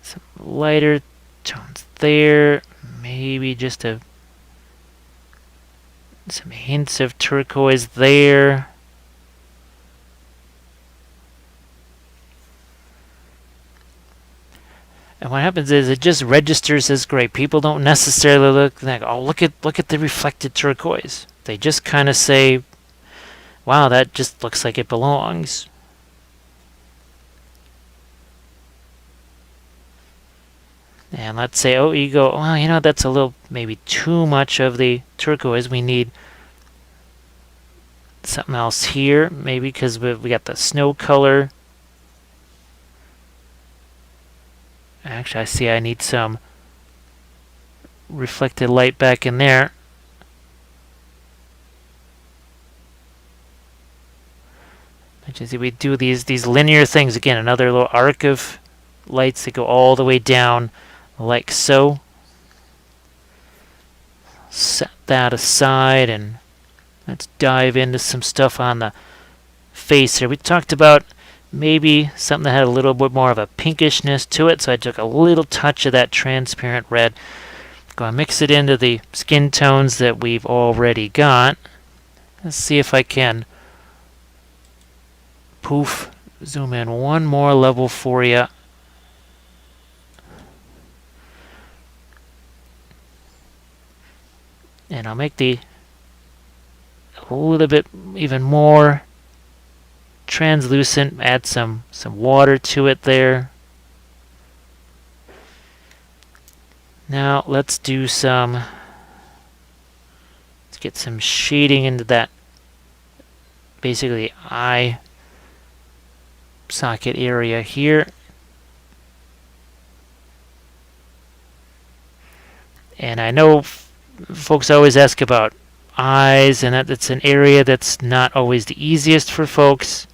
some lighter tones there. Maybe just some hints of turquoise there. And what happens is it just registers as gray. People don't necessarily look like, oh, look at the reflected turquoise. They just kind of say, wow, that just looks like it belongs. And let's say, oh, you go, well, you know, that's a little, maybe too much of the turquoise. We need something else here, maybe because we got the snow color. Actually, I see I need some reflected light back in there. As you see, we do these linear things again. Another little arc of lights that go all the way down, like so. Set that aside, and let's dive into some stuff on the face here. We talked about maybe something that had a little bit more of a pinkishness to it, so I took a little touch of that transparent red. Go and mix it into the skin tones that we've already got. Let's see if I can zoom in one more level for you. And I'll make a little bit even more translucent, add some water to it there. Now let's get some shading into that, basically eye socket area here. And I know folks always ask about eyes, and that's an area that's not always the easiest for folks.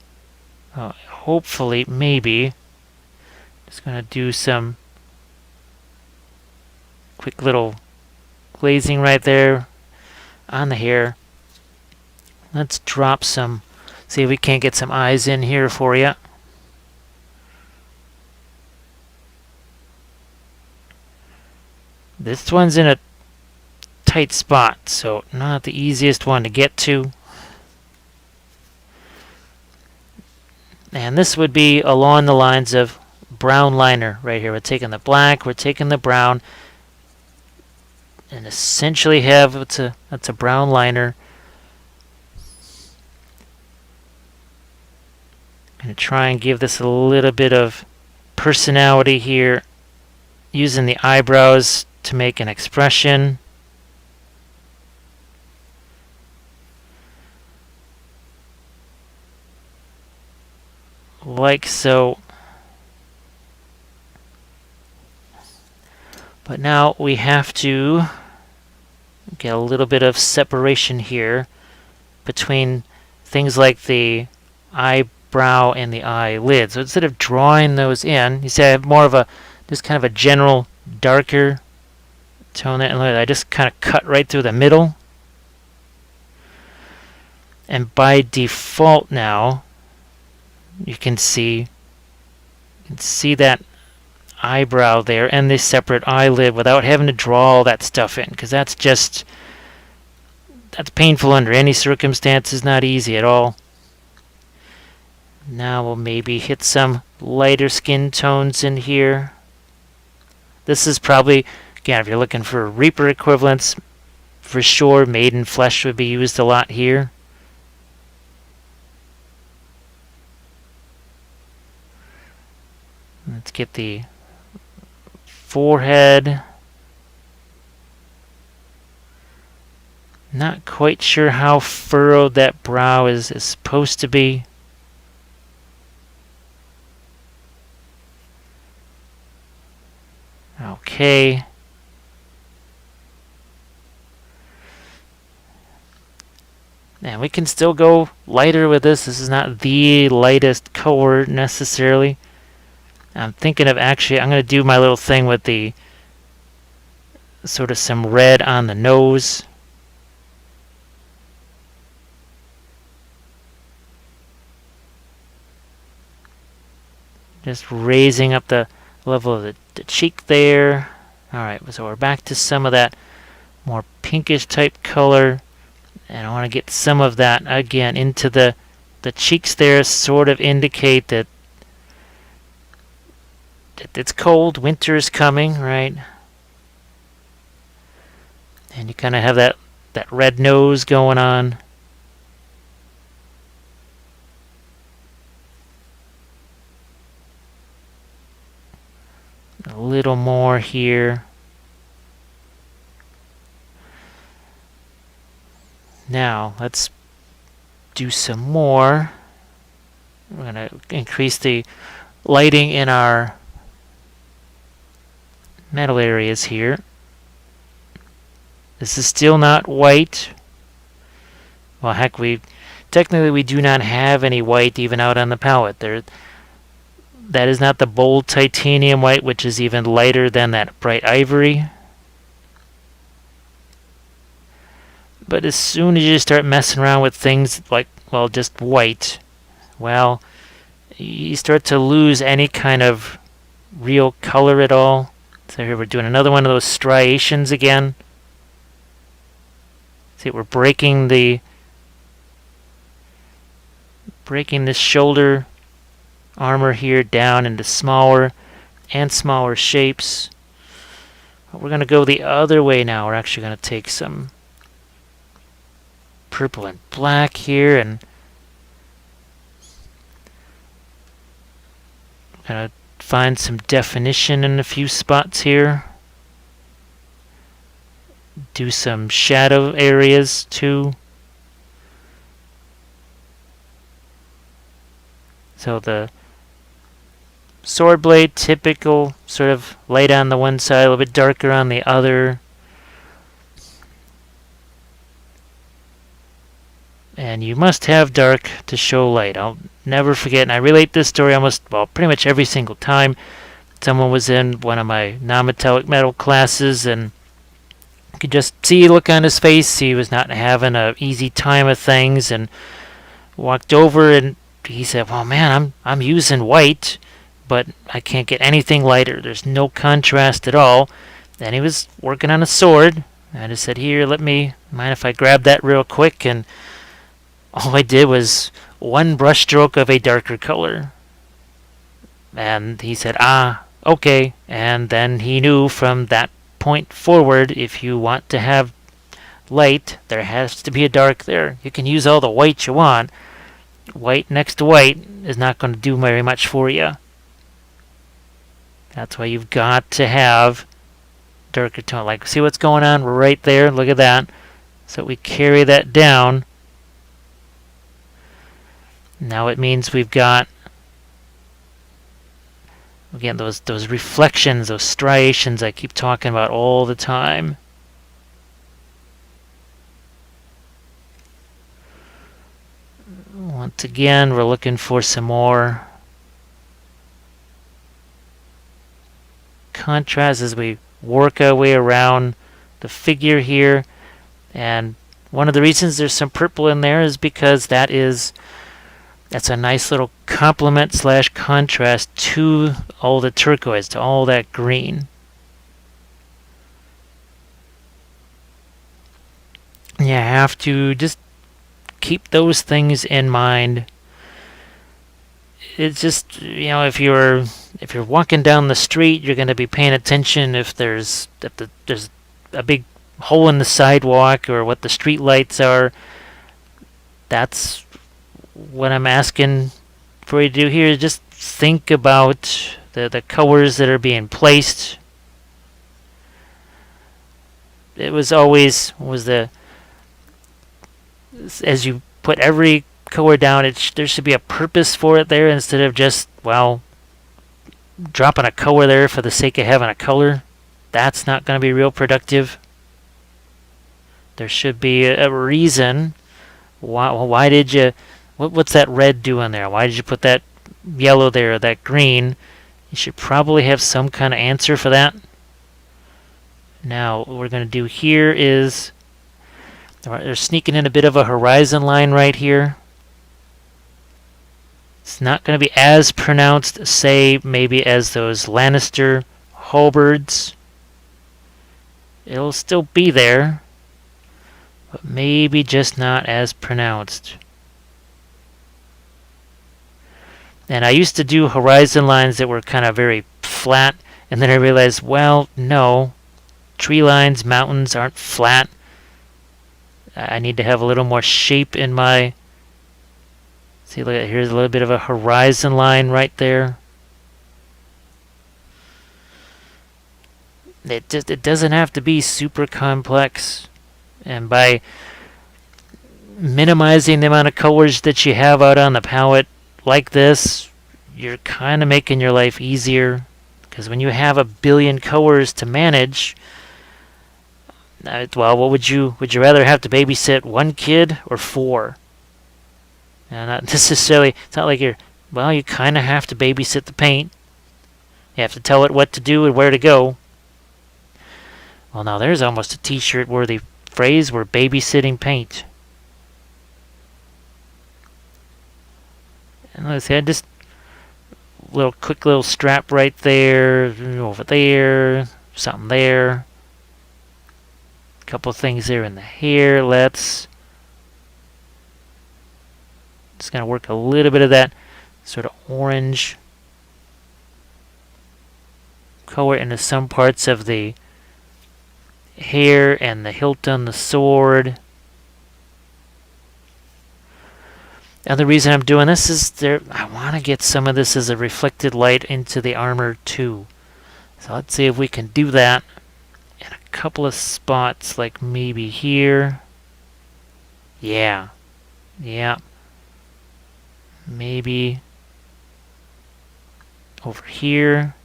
Hopefully, maybe. Just going to do some quick little glazing right there on the hair. Let's drop some, see if we can't get some eyes in here for you. This one's in a tight spot, so not the easiest one to get to. And this would be along the lines of brown liner right here. We're taking the black, we're taking the brown, and essentially that's a brown liner. I'm going to try and give this a little bit of personality here, using the eyebrows to make an expression. Like so. But now we have to get a little bit of separation here between things like the eyebrow and the eyelid. So instead of drawing those in, you see I have more of a just kind of a general darker tone there. And look, I just kind of cut right through the middle. And by default now, you can see that eyebrow there and this separate eyelid without having to draw all that stuff in, because that's painful under any circumstances, not easy at all. Now we'll maybe hit some lighter skin tones in here. This is probably, again, if you're looking for Reaper equivalents, for sure Maiden Flesh would be used a lot here. Let's get the forehead. Not quite sure how furrowed that brow is supposed to be. Okay. And we can still go lighter with this. This is not the lightest color necessarily. I'm thinking of actually, I'm going to do my little thing with the sort of some red on the nose. Just raising up the level of the cheek there. Alright, so we're back to some of that more pinkish type color. And I want to get some of that again into the cheeks there, sort of indicate that it's cold, winter is coming, right? And you kind of have that red nose going on. A little more here. Now, let's do some more. We're going to increase the lighting in our metal areas here. This is still not white. Well, heck, technically we do not have any white even out on the palette. That is not the bold titanium white, which is even lighter than that bright ivory. But as soon as you start messing around with things like, well, just white, well, you start to lose any kind of real color at all. So here we're doing another one of those striations again. See, we're breaking this shoulder armor here down into smaller and smaller shapes. But we're going to go the other way now. We're actually going to take some purple and black here and kind of find some definition in a few spots here. Do some shadow areas too. So the sword blade, typical, sort of light on the one side, a little bit darker on the other. And you must have dark to show light. I'll never forget, and I relate this story pretty much every single time. Someone was in one of my non-metallic metal classes, and you could just see a look on his face. He was not having an easy time of things, and walked over, and he said, "Well, man, I'm using white, but I can't get anything lighter. There's no contrast at all." And he was working on a sword. I just said, here, mind if I grab that real quick? And all I did was one brush stroke of a darker color. And he said, okay. And then he knew from that point forward, if you want to have light, there has to be a dark there. You can use all the white you want. White next to white is not going to do very much for you. That's why you've got to have darker tone. Like, see what's going on right there? Look at that. So we carry that down. Now it means we've got, again, those reflections, those striations I keep talking about all the time. Once again, we're looking for some more contrast as we work our way around the figure here. And one of the reasons there's some purple in there is because that's a nice little complement / contrast to all the turquoise, to all that green. You have to just keep those things in mind. It's just, if you're walking down the street, you're going to be paying attention if there's a big hole in the sidewalk or what the street lights are. That's what I'm asking for you to do here. Just think about the colors that are being placed. It was always as you put every color down, there should be a purpose for it there instead of just, dropping a color there for the sake of having a color. That's not going to be real productive. There should be a reason. Why did you... What's that red doing there? Why did you put that yellow there, or that green? You should probably have some kind of answer for that. Now, what we're going to do here is... They're sneaking in a bit of a horizon line right here. It's not going to be as pronounced, say, maybe as those Lannister halberds. It'll still be there, but maybe just not as pronounced. And I used to do horizon lines that were kind of very flat, and then I realized, no, tree lines, mountains aren't flat. I need to have a little more shape in my... See, look, here's a little bit of a horizon line right there. It doesn't have to be super complex. And by minimizing the amount of colors that you have out on the palette like this, you're kind of making your life easier. Because when you have 1 billion colors to manage... what would you rather have to babysit 1 kid or 4? And not necessarily, it's not like you kind of have to babysit the paint. You have to tell it what to do and where to go. Well, now there's almost a t-shirt worthy phrase. We're babysitting paint. And let's see, just quick little strap right there, over there, something there. Couple things there in the hair. Just going to work a little bit of that sort of orange color into some parts of the hair and the hilt on the sword. And the reason I'm doing this is I want to get some of this as a reflected light into the armor too. So let's see if we can do that. Couple of spots, like maybe here. Yeah. Maybe over here.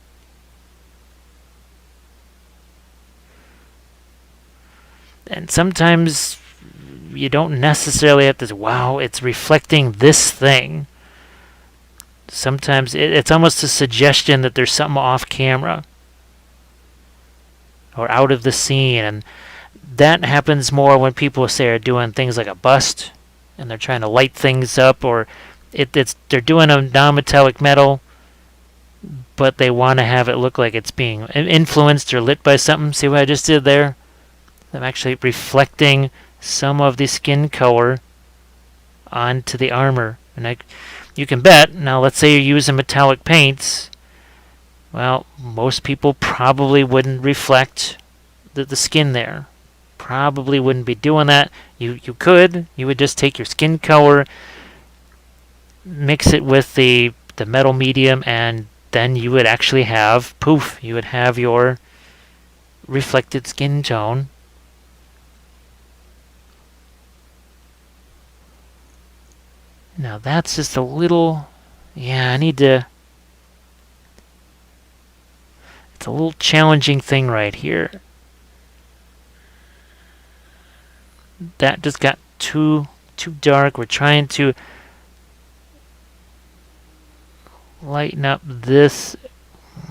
And sometimes you don't necessarily have to, it's reflecting this thing. Sometimes it's almost a suggestion that there's something off camera or out of the scene, and that happens more when people say are doing things like a bust and they're trying to light things up, or they're doing a non-metallic metal but they want to have it look like it's being influenced or lit by something. See what I just did there? I'm actually reflecting some of the skin color onto the armor. And you can bet, now let's say you're using metallic paints, well, most people probably wouldn't reflect the skin there. Probably wouldn't be doing that. You could. You would just take your skin color, mix it with the metal medium, and then you would actually have, poof, you would have your reflected skin tone. Now that's just a little, yeah, I need to, it's a little challenging thing right here. That just got too dark. We're trying to lighten up this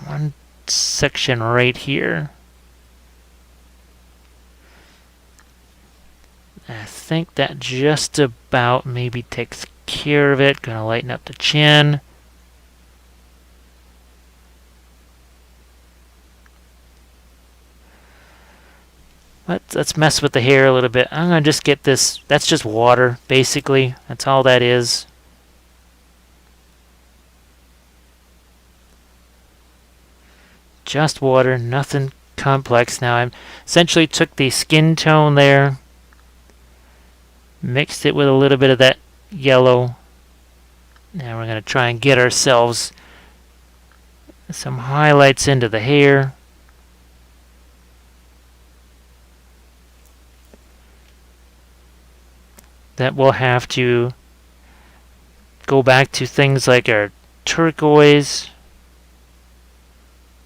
one section right here. I think that just about maybe takes care of it. Gonna lighten up the chin. Let's mess with the hair a little bit. I'm gonna just get this. That's just water, basically. That's all that is. Just water, nothing complex. Now I essentially took the skin tone there, mixed it with a little bit of that yellow. Now we're going to try and get ourselves some highlights into the hair. That we'll have to go back to things like our turquoise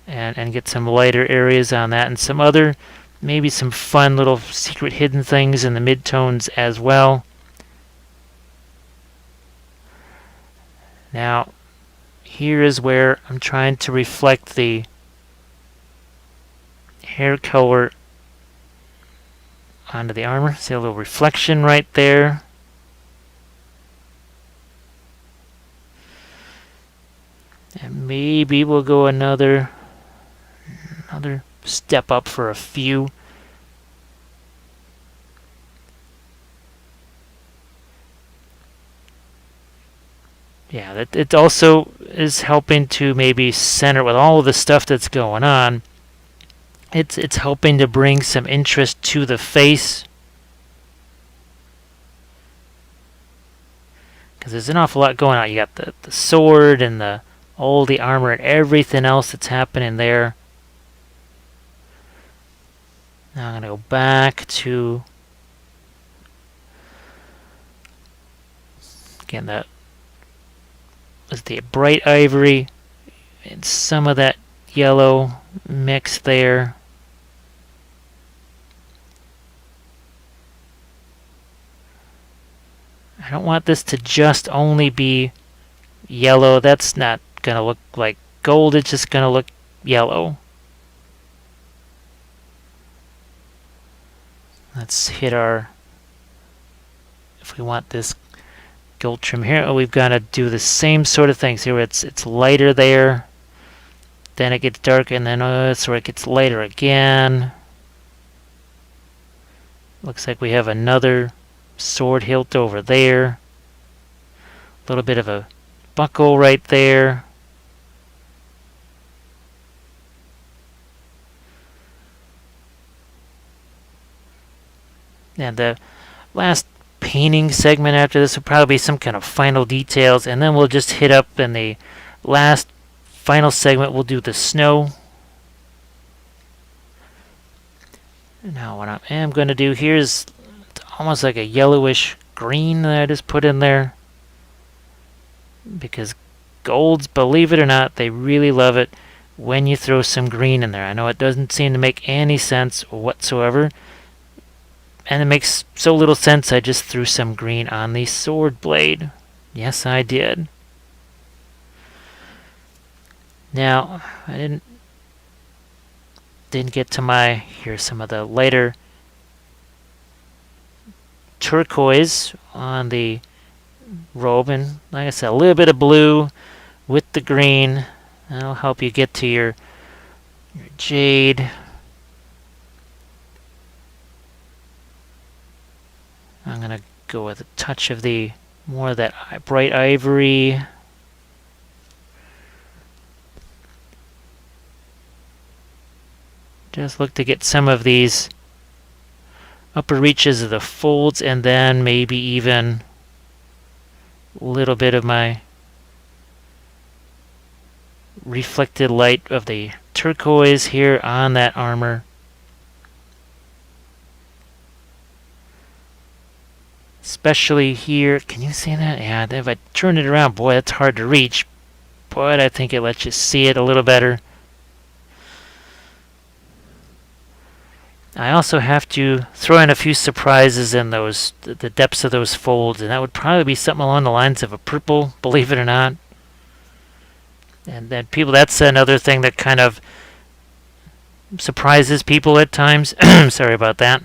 and get some lighter areas on that, and some other, maybe some fun little secret hidden things in the midtones as well. Now, here is where I'm trying to reflect the hair color onto the armor. See a little reflection right there. And maybe we'll go another step up for a few. Yeah, that it also is helping to maybe center with all of the stuff that's going on. It's helping to bring some interest to the face, because there's an awful lot going on. You got the sword and all the armor and everything else that's happening there. Now I'm going to go back to, again, that was the bright ivory and some of that yellow mix there. I don't want this to just only be yellow. That's not going to look like gold. It's just going to look yellow. Let's hit our, if we want this gold trim here, we've got to do the same sort of things here. It's lighter there, then it gets darker, and then that's where it gets lighter again. Looks like we have another sword hilt over there. A little bit of a buckle right there. And the last painting segment after this will probably be some kind of final details, and then we'll just hit up in the last final segment. We'll do the snow. Now what I am going to do here is almost like a yellowish green that I just put in there, because golds, believe it or not, they really love it when you throw some green in there. I know it doesn't seem to make any sense whatsoever, and it makes so little sense. I just threw some green on the sword blade. Yes, I did. Now, I didn't get to my, here's some of the lighter turquoise on the robe, and like I said, a little bit of blue with the green. That'll help you get to your jade. I'm gonna go with a touch of the more of that bright ivory. Just look to get some of these upper reaches of the folds, and then maybe even a little bit of my reflected light of the turquoise here on that armor. Especially here. Can you see that? Yeah, if I turn it around, boy, that's hard to reach. But I think it lets you see it a little better. I also have to throw in a few surprises in those the depths of those folds, and that would probably be something along the lines of a purple, believe it or not. And then that's another thing that kind of surprises people at times. Sorry about that.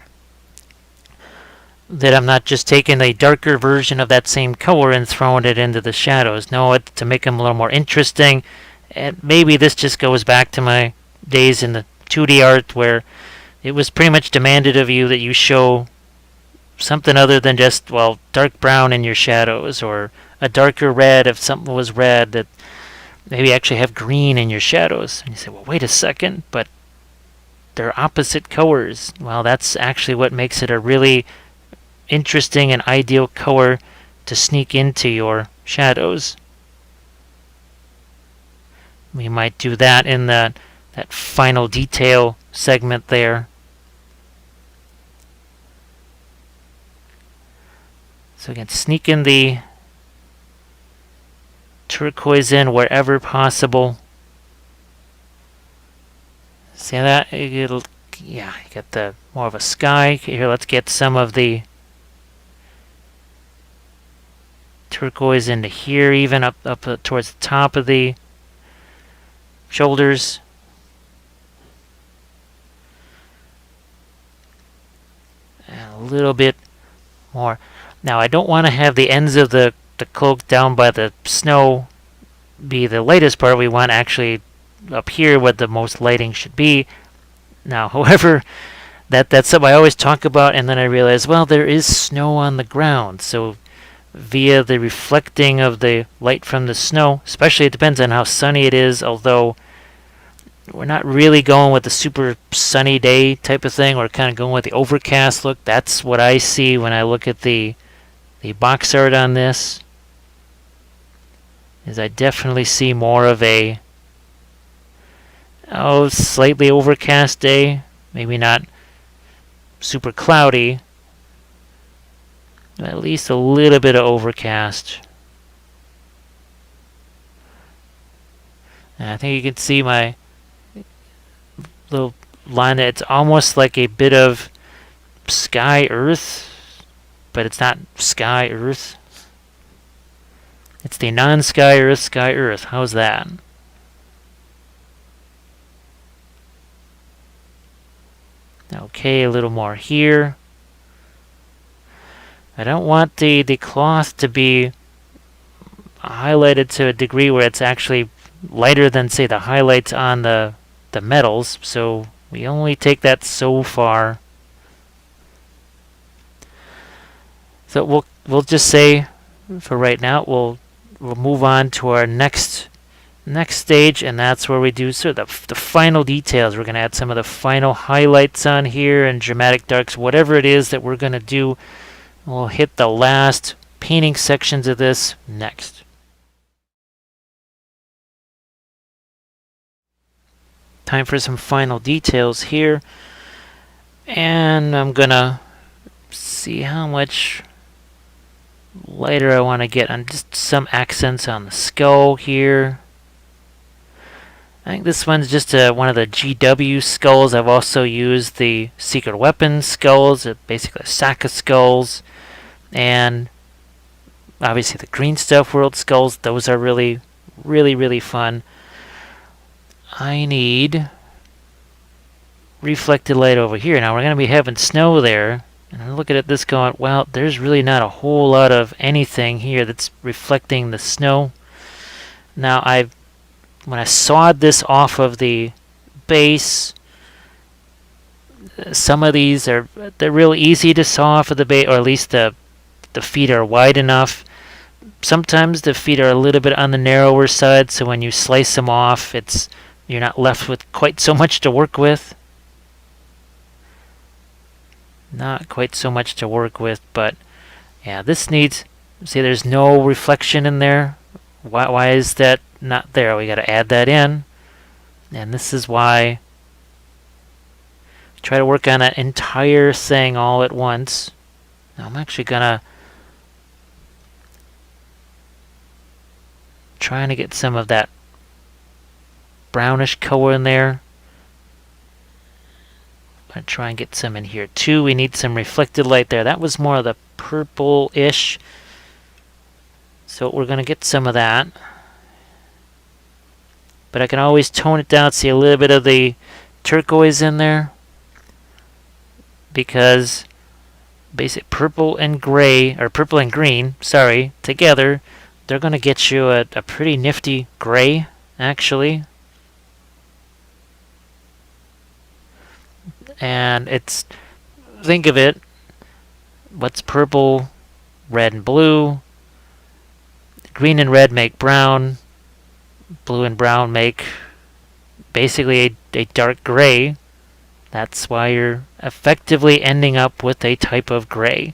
That I'm not just taking a darker version of that same color and throwing it into the shadows. No, to make them a little more interesting. And maybe this just goes back to my days in the 2D art where it was pretty much demanded of you that you show something other than just, well, dark brown in your shadows, or a darker red if something was red, that maybe actually have green in your shadows. And you say, well, wait a second, but they're opposite colors. Well, that's actually what makes it a really interesting and ideal color to sneak into your shadows. We might do that in that final detail segment there. So again, sneak in the turquoise in wherever possible. See that? You get the more of a sky. Here, let's get some of the turquoise into here, even up towards the top of the shoulders. And a little bit more. Now, I don't want to have the ends of the cloak down by the snow be the lightest part. We want actually up here what the most lighting should be. Now, however, that's something I always talk about, and then I realize, well, there is snow on the ground, so via the reflecting of the light from the snow, especially it depends on how sunny it is, although we're not really going with the super sunny day type of thing. We're kind of going with the overcast look. That's what I see when I look at the box art on this. Is I definitely see more of a slightly overcast day. Maybe not super cloudy, but at least a little bit of overcast. And I think you can see my little line that it's almost like a bit of sky earth, but it's not sky earth. It's the non-sky earth, sky earth. How's that? Okay, a little more here. I don't want the cloth to be highlighted to a degree where it's actually lighter than, say, the highlights on the metals, so we only take that so far. So we'll just say, for right now, we'll move on to our next stage, and that's where we do sort of the final details. We're going to add some of the final highlights on here and dramatic darks, whatever it is that we're going to do. We'll hit the last painting sections of this next. Time for some final details here, and I'm going to see how much lighter I want to get on just some accents on the skull here. I think this one's just one of the GW skulls. I've also used the Secret Weapon skulls, basically a sack of skulls, and obviously the Green Stuff World skulls. Those are really, really, really fun. I need reflected light over here. Now we're going to be having snow there, and I'm looking at this going, well, there's really not a whole lot of anything here that's reflecting the snow. Now when I sawed this off of the base, some of these they're real easy to saw off of the base, or at least the feet are wide enough. Sometimes the feet are a little bit on the narrower side, so when you slice them off, you're not left with quite so much to work with. Not quite so much to work with, but yeah, this needs, see there's no reflection in there. Why is that not there? We got to add that in. And this is why try to work on that entire thing all at once. Now I'm actually gonna trying to get some of that brownish color in there. I'm gonna try and get some in here too. We need some reflected light there. That was more of the purple-ish. So we're gonna get some of that. But I can always tone it down, see a little bit of the turquoise in there. Because basic purple and gray, or purple and green, sorry, together, they're going to get you a pretty nifty gray, actually. And it's, think of it, what's purple, red and blue, green and red make brown, blue and brown make basically a dark gray. That's why you're effectively ending up with a type of gray.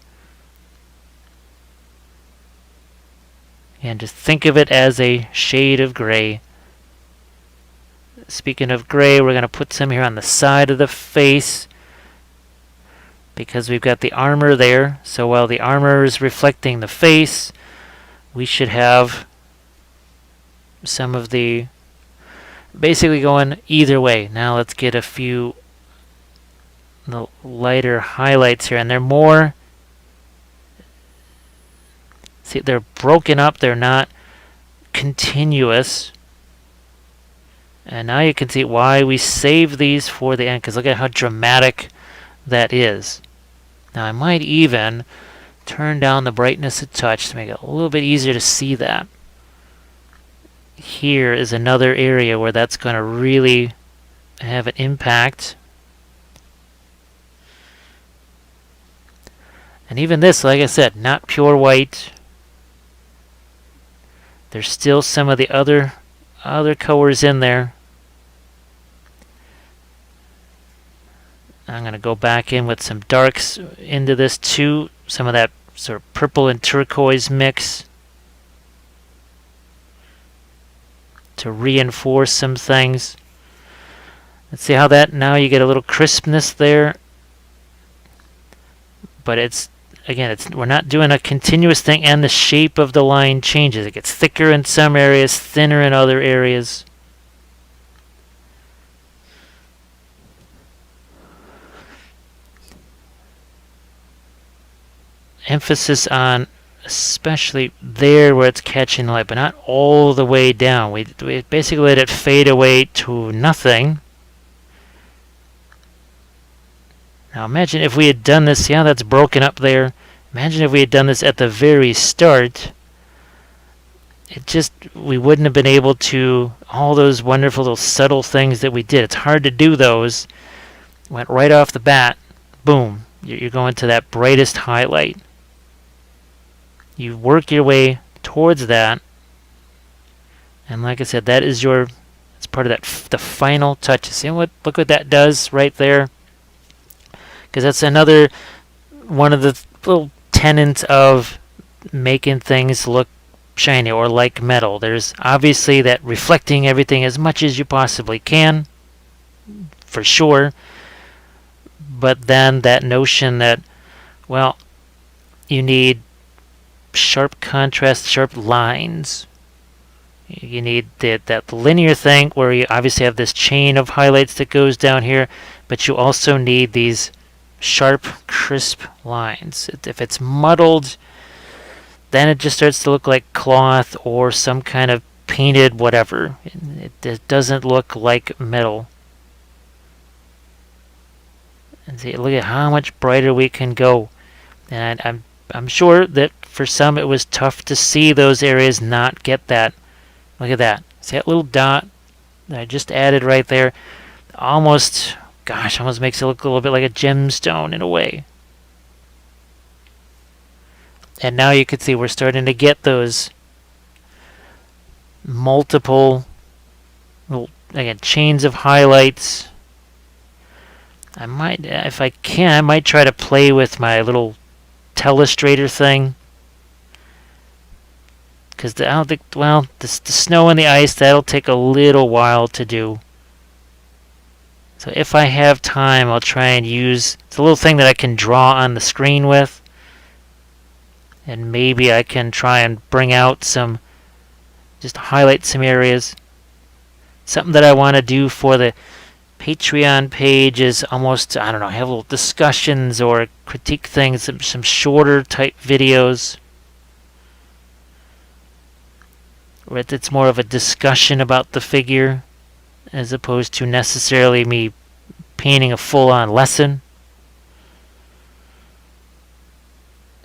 And just think of it as a shade of gray. Speaking of gray, we're going to put some here on the side of the face because we've got the armor there. So while the armor is reflecting the face, we should have some of the basically going either way. Now let's get a few the lighter highlights here, and they're more, see, they're broken up, they're not continuous. And now you can see why we save these for the end, because look at how dramatic that is. Now I might even turn down the brightness a touch to make it a little bit easier to see that. Here is another area where that's going to really have an impact. And even this, like I said, not pure white. There's still some of the other colors in there. I'm going to go back in with some darks into this too. Some of that sort of purple and turquoise mix to reinforce some things. Let's see how that, now you get a little crispness there. But it's, again, we're not doing a continuous thing, and the shape of the line changes. It gets thicker in some areas, thinner in other areas. Emphasis on especially there where it's catching light, but not all the way down. We basically let it fade away to nothing. Now imagine if we had done this, see how that's broken up there? Imagine if we had done this at the very start. We wouldn't have been able to, all those wonderful little subtle things that we did. It's hard to do those. Went right off the bat, boom, you're going to that brightest highlight. You work your way towards that. And like I said, it's part of that, the final touch. See look what that does right there? Because that's another one of the little tenets of making things look shiny or like metal. There's obviously that reflecting everything as much as you possibly can, for sure. But then that notion that, well, you need sharp contrast, sharp lines. You need that linear thing where you obviously have this chain of highlights that goes down here, but you also need these sharp, crisp lines. If it's muddled, then it just starts to look like cloth or some kind of painted whatever. It doesn't look like metal. And see, look at how much brighter we can go. And I'm sure that for some it was tough to see those areas not get that. Look at that. See that little dot? that I just added right there. Almost, gosh, almost makes it look a little bit like a gemstone in a way. And now you can see we're starting to get those multiple, again, chains of highlights. I might, if I can, I might try to play with my little telestrator thing. Because I don't think, well, the snow and the ice, that'll take a little while to do. So if I have time, I'll try and use, it's a little thing that I can draw on the screen with. And maybe I can try and bring out some, just highlight some areas. Something that I want to do for the Patreon page is almost, I don't know, have little discussions or critique things, some shorter type videos. Where it's more of a discussion about the figure as opposed to necessarily me painting a full-on lesson.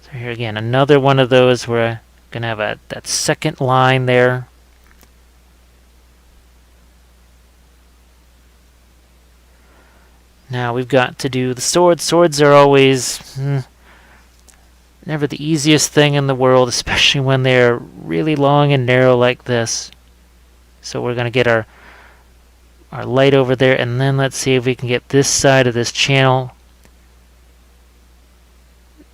So here again, another one of those where I'm going to have that second line there. Now we've got to do the swords. Swords are always never the easiest thing in the world, especially when they're really long and narrow like this. So we're going to get our light over there, and then let's see if we can get this side of this channel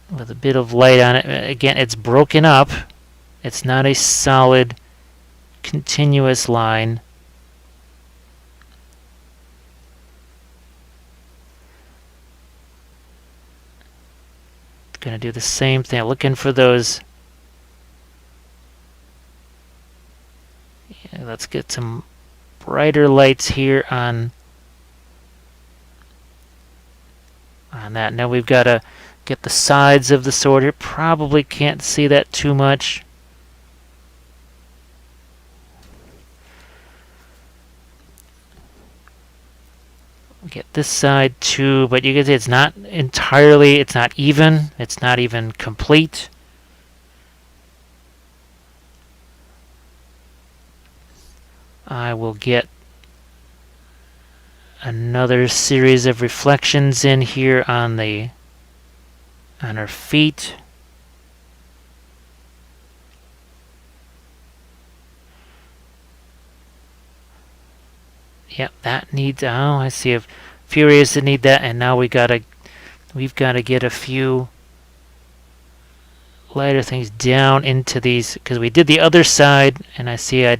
with a bit of light on it. Again, it's broken up. It's not a solid, continuous line. Going to do the same thing, looking for those. Yeah, let's get some brighter lights here on that. Now we've got to get the sides of the sword here. Probably can't see that too much. Get this side too, but you can see it's not entirely, it's not even complete. I will get another series of reflections in here on her feet. Yep, that needs, oh, I see a few areas that need that, and now we've got to get a few lighter things down into these, because we did the other side, and I see I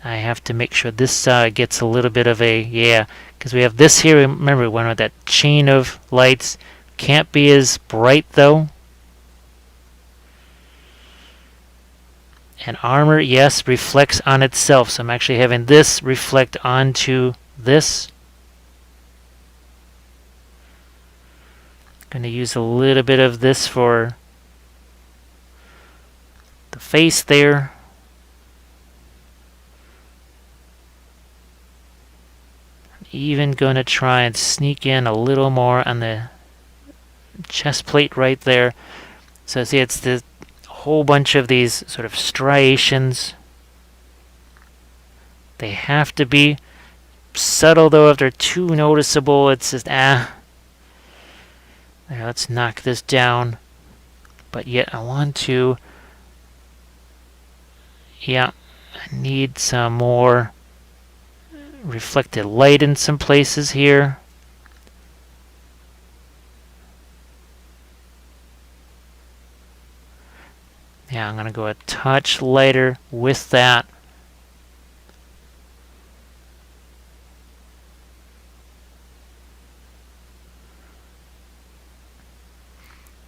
have to make sure this side gets a little bit of a, yeah, because we have this here, remember we went with that chain of lights, can't be as bright though. And armor, yes, reflects on itself. So I'm actually having this reflect onto this. Going to use a little bit of this for the face there. I'm even going to try and sneak in a little more on the chest plate right there. So see, it's the whole bunch of these sort of striations. They have to be subtle though. If they're too noticeable, it's just there, let's knock this down. But yet I want to, yeah, I need some more reflected light in some places here. Yeah, I'm going to go a touch lighter with that.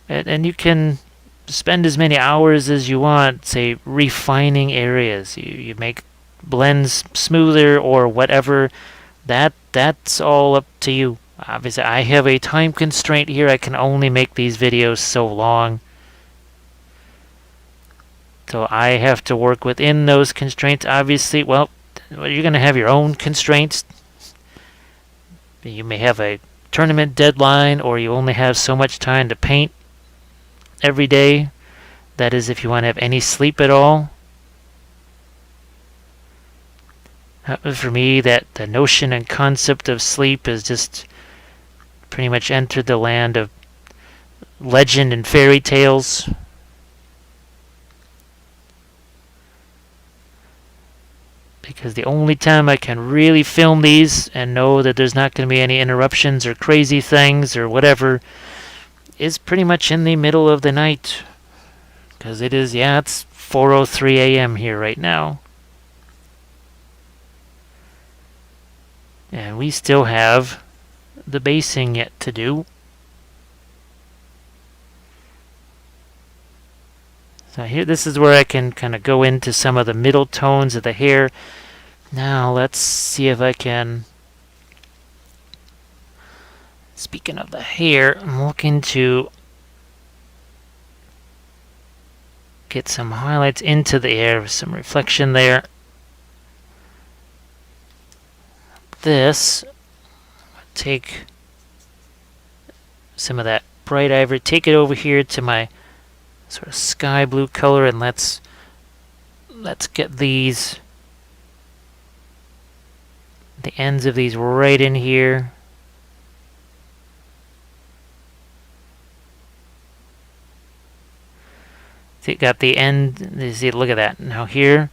And you can spend as many hours as you want, say, refining areas. You make blends smoother or whatever. That's all up to you. Obviously, I have a time constraint here. I can only make these videos so long. So I have to work within those constraints. Obviously, well, you're going to have your own constraints. You may have a tournament deadline, or you only have so much time to paint every day. That is if you want to have any sleep at all. For me, that the notion and concept of sleep has just pretty much entered the land of legend and fairy tales. Because the only time I can really film these and know that there's not going to be any interruptions or crazy things or whatever is pretty much in the middle of the night. Because it is, yeah, it's 4:03 a.m. here right now. And we still have the basing yet to do. So here, this is where I can kind of go into some of the middle tones of the hair. Now let's see if I can. Speaking of the hair, I'm looking to get some highlights into the hair, some reflection there. This, take some of that bright ivory, take it over here to my sort of sky blue color, and let's get these, the ends of these right in here. See, got the end. You see, look at that. Now here,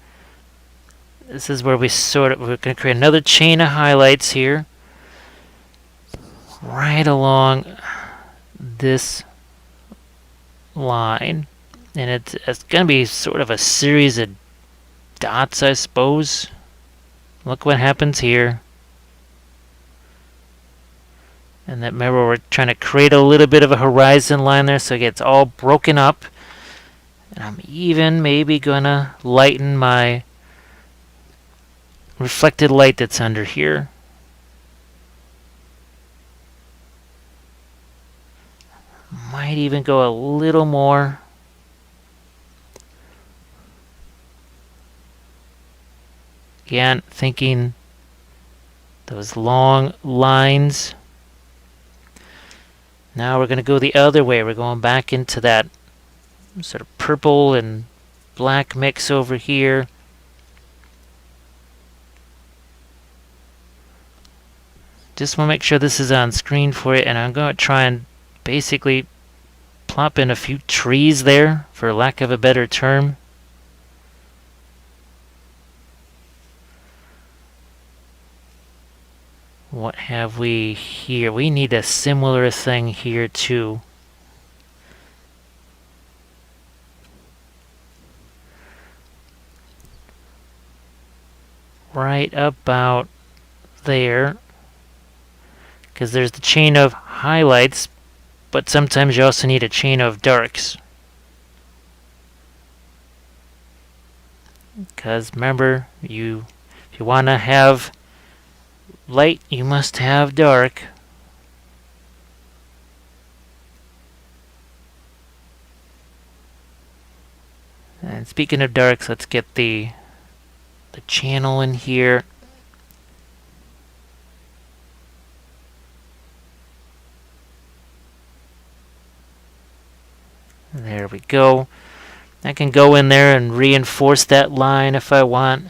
this is where we're going to create another chain of highlights here, right along this line, and it's going to be sort of a series of dots, I suppose. Look what happens here. And that, remember, we're trying to create a little bit of a horizon line there so it gets all broken up. And I'm even maybe going to lighten my reflected light that's under here. Might even go a little more. Again, thinking those long lines. Now we're going to go the other way. We're going back into that sort of purple and black mix over here. Just want to make sure this is on screen for you, and I'm going to try and basically plop in a few trees there, for lack of a better term. What have we here? We need a similar thing here too. Right about there. Because there's the chain of highlights, but sometimes you also need a chain of darks. Because remember, if you want to have light, you must have dark. And speaking of darks, let's get the channel in here. There we go. I can go in there and reinforce that line if I want.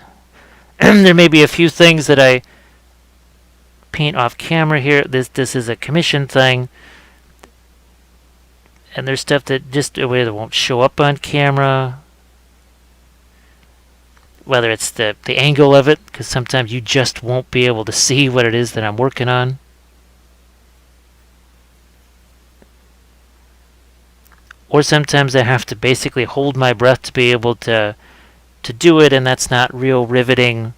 There may be a few things that I paint off camera here. This is a commission thing. And there's stuff that just either won't show up on camera, whether it's the angle of it, because sometimes you just won't be able to see what it is that I'm working on. Or sometimes I have to basically hold my breath to be able to do it, and that's not real riveting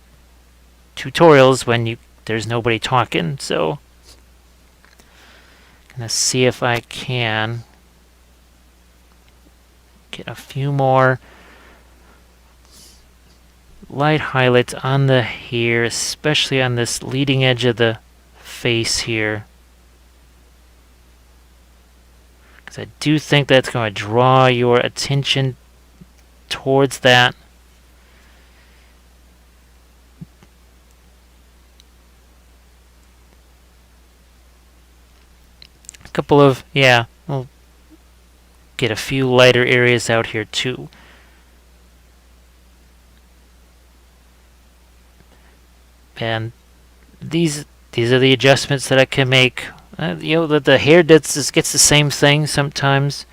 tutorials when there's nobody talking. So I'm gonna see if I can get a few more light highlights on the hair, especially on this leading edge of the face here. Because I do think that's going to draw your attention towards that. A couple of, yeah, we'll get a few lighter areas out here too. And these are the adjustments that I can make. The hair gets the same thing sometimes,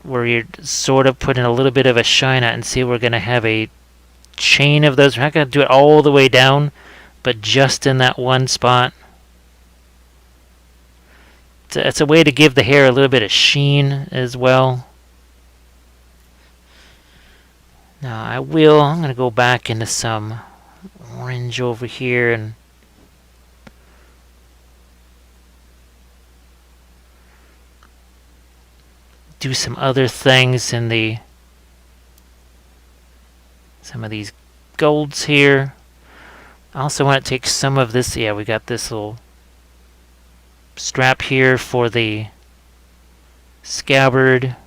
where you're sort of putting a little bit of a shine on it, and see we're going to have a chain of those. We're not going to do it all the way down, but just in that one spot. It's a way to give the hair a little bit of sheen as well. Now I'm going to go back into some orange over here and do some other things in some of these golds here. I also want to take some of this. Yeah, we got this little strap here for the scabbard.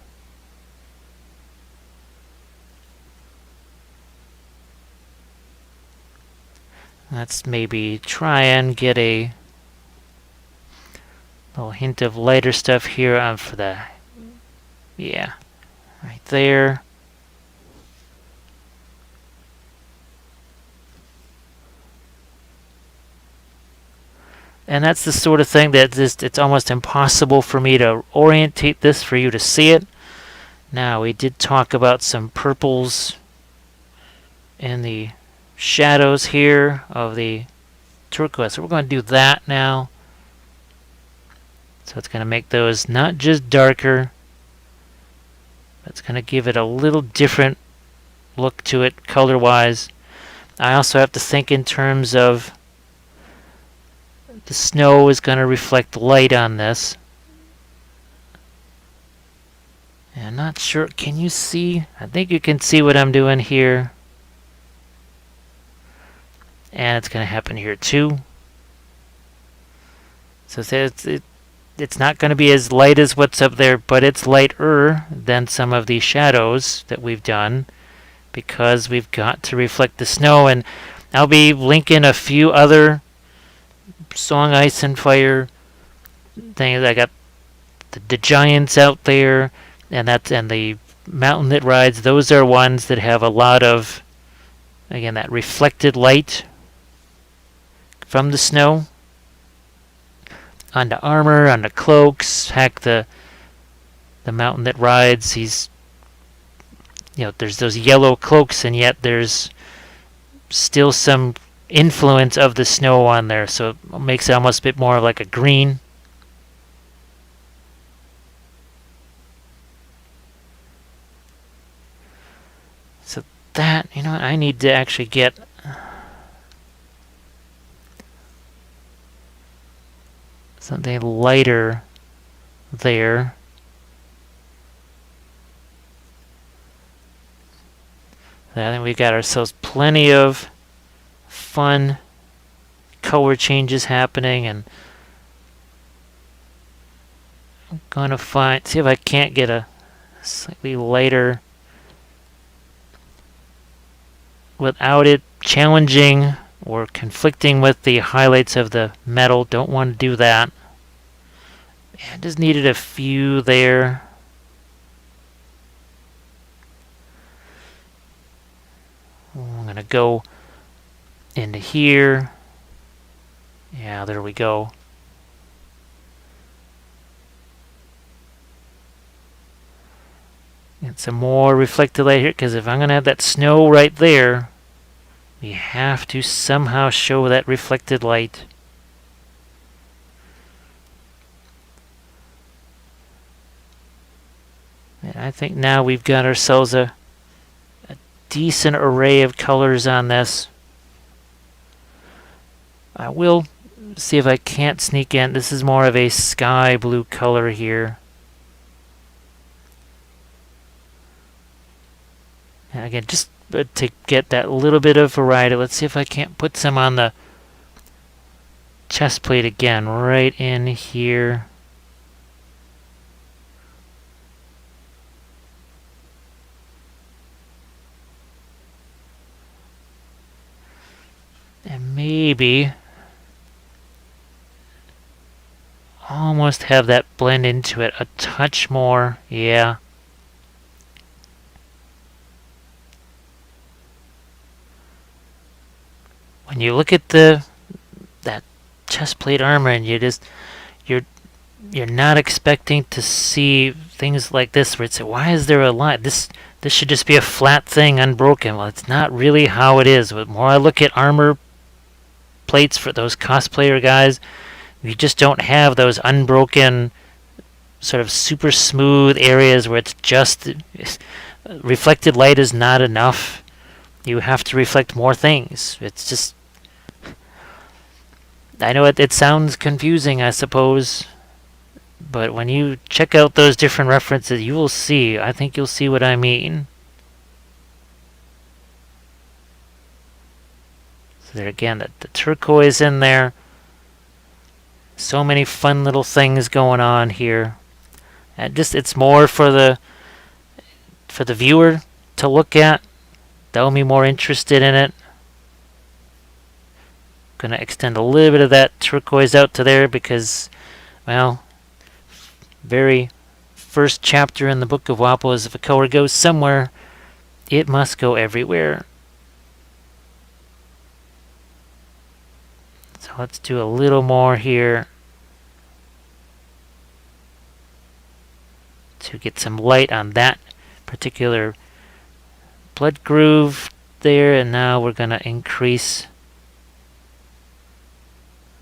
Let's maybe try and get a little hint of lighter stuff here for the, yeah, right there. And that's the sort of thing that it's almost impossible for me to orientate this for you to see it. Now, we did talk about some purples in the shadows here of the turquoise. So we're going to do that now. So it's going to make those not just darker, but it's going to give it a little different look to it color-wise. I also have to think in terms of the snow is going to reflect light on this. And I'm not sure, can you see? I think you can see what I'm doing here. And it's going to happen here too. So it's not going to be as light as what's up there, but it's lighter than some of the shadows that we've done, because we've got to reflect the snow. And I'll be linking a few other Song Ice and Fire things. I got the giants out there, and the mountain that rides. Those are ones that have a lot of, again, that reflected light from the snow onto armor, onto cloaks. Heck, the mountain that rides, he's, there's those yellow cloaks, and yet there's still some influence of the snow on there, so it makes it almost a bit more like a green. So that, I need to actually get something lighter there. I think we got ourselves plenty of fun color changes happening, and I'm gonna see if I can't get a slightly lighter without it challenging or conflicting with the highlights of the metal. Don't want to do that. I just needed a few there. I'm gonna go into here. Yeah, there we go. Get some more reflected light here, because if I'm going to have that snow right there, we have to somehow show that reflected light. And I think now we've got ourselves a decent array of colors on this. I will see if I can't sneak in. This is more of a sky blue color here. And again, just to get that little bit of variety, let's see if I can't put some on the chest plate again, right in here. And maybe almost have that blend into it a touch more. Yeah. when you look at that chest plate armor, and you're you're not expecting to see things like this where it's why is there a line? This should just be a flat thing, unbroken. Well, it's not really how it is. The more I look at armor plates for those cosplayer guys, you just don't have those unbroken, sort of super smooth areas where it's just reflected light is not enough. You have to reflect more things. It's just, I know it sounds confusing, I suppose, but when you check out those different references, you will see. I think you'll see what I mean. So there again, the turquoise in there. So many fun little things going on here. And just it's more for the viewer to look at. They'll be more interested in it. Gonna extend a little bit of that turquoise out to there because, well, very first chapter in the book of Wappel is if a color goes somewhere, it must go everywhere. So let's do a little more here to get some light on that particular blood groove there, and now we're going to increase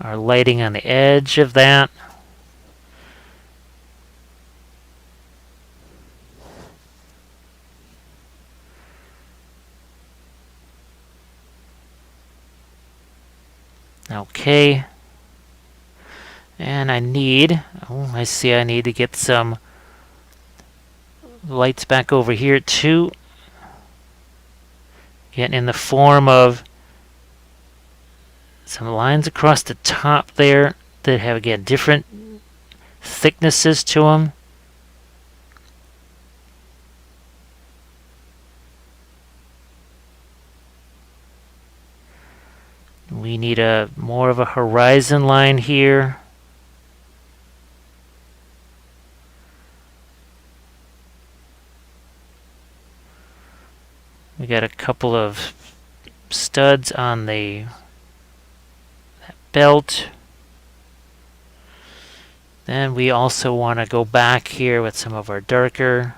our lighting on the edge of that. Okay. And I need to get some lights back over here too. Again, in the form of some lines across the top there that have, again, different thicknesses to them. We need a more of a horizon line here. We got a couple of studs on that belt. Then we also want to go back here with some of our darker,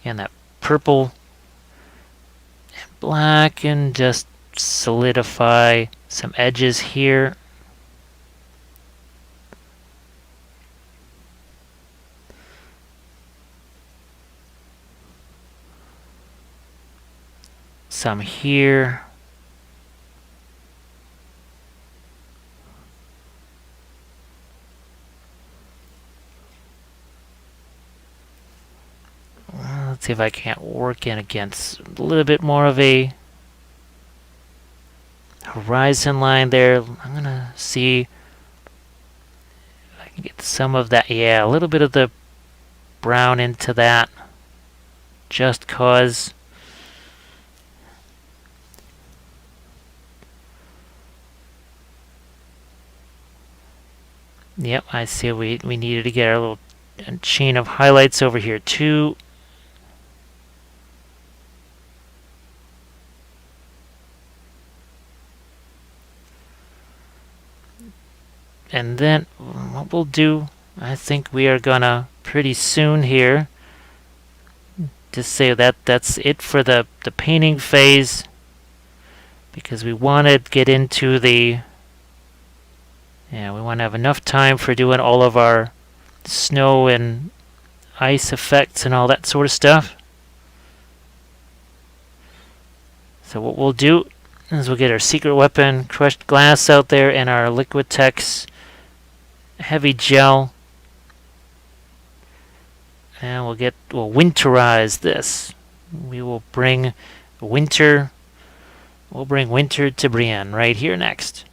and that purple and black, and just solidify some edges here. Some here. Let's see if I can't work in against a little bit more of a horizon line there. I'm going to see if I can get some of that. Yeah, a little bit of the brown into that. Just cause. Yep, I see we needed to get our little chain of highlights over here too. And then what we'll do, I think we are gonna pretty soon here just say that's it for the painting phase, because we want to get into we want to have enough time for doing all of our snow and ice effects and all that sort of stuff. So what we'll do is we'll get our secret weapon crushed glass out there and our Liquitex heavy gel, and we'll winterize this. We will bring winter. We'll bring winter to Brienne right here next.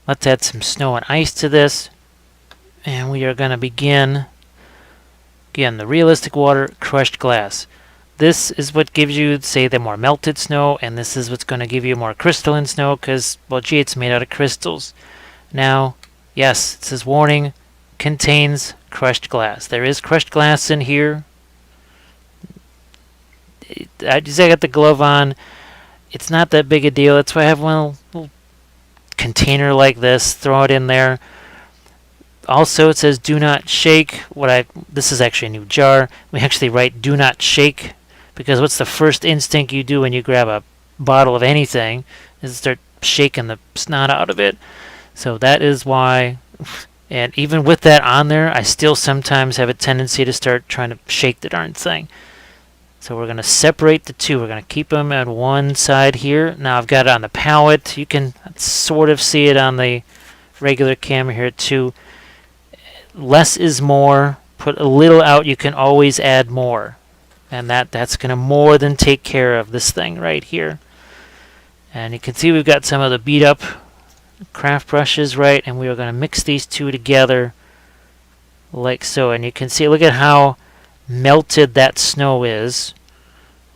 Let's add some snow and ice to this, and we are going to begin. Again, the realistic water, crushed glass. This is what gives you, say, the more melted snow, and this is what's going to give you more crystalline snow because, well, gee, it's made out of crystals. Now, yes, it says warning, contains crushed glass. There is crushed glass in here. I got the glove on. It's not that big a deal. That's why I have one little container like this. Throw it in there. Also, it says do not shake. This is actually a new jar. We actually write do not shake because what's the first instinct you do when you grab a bottle of anything is start shaking the snot out of it. So that is why. And even with that on there, I still sometimes have a tendency to start trying to shake the darn thing. So we're going to separate the two. We're going to keep them on one side here. Now I've got it on the palette. You can sort of see it on the regular camera here too. Less is more. Put a little out. You can always add more. And that's going to more than take care of this thing right here. And you can see we've got some of the beat up craft brushes, right? And we are going to mix these two together like so. And you can see, look at how melted that snow is.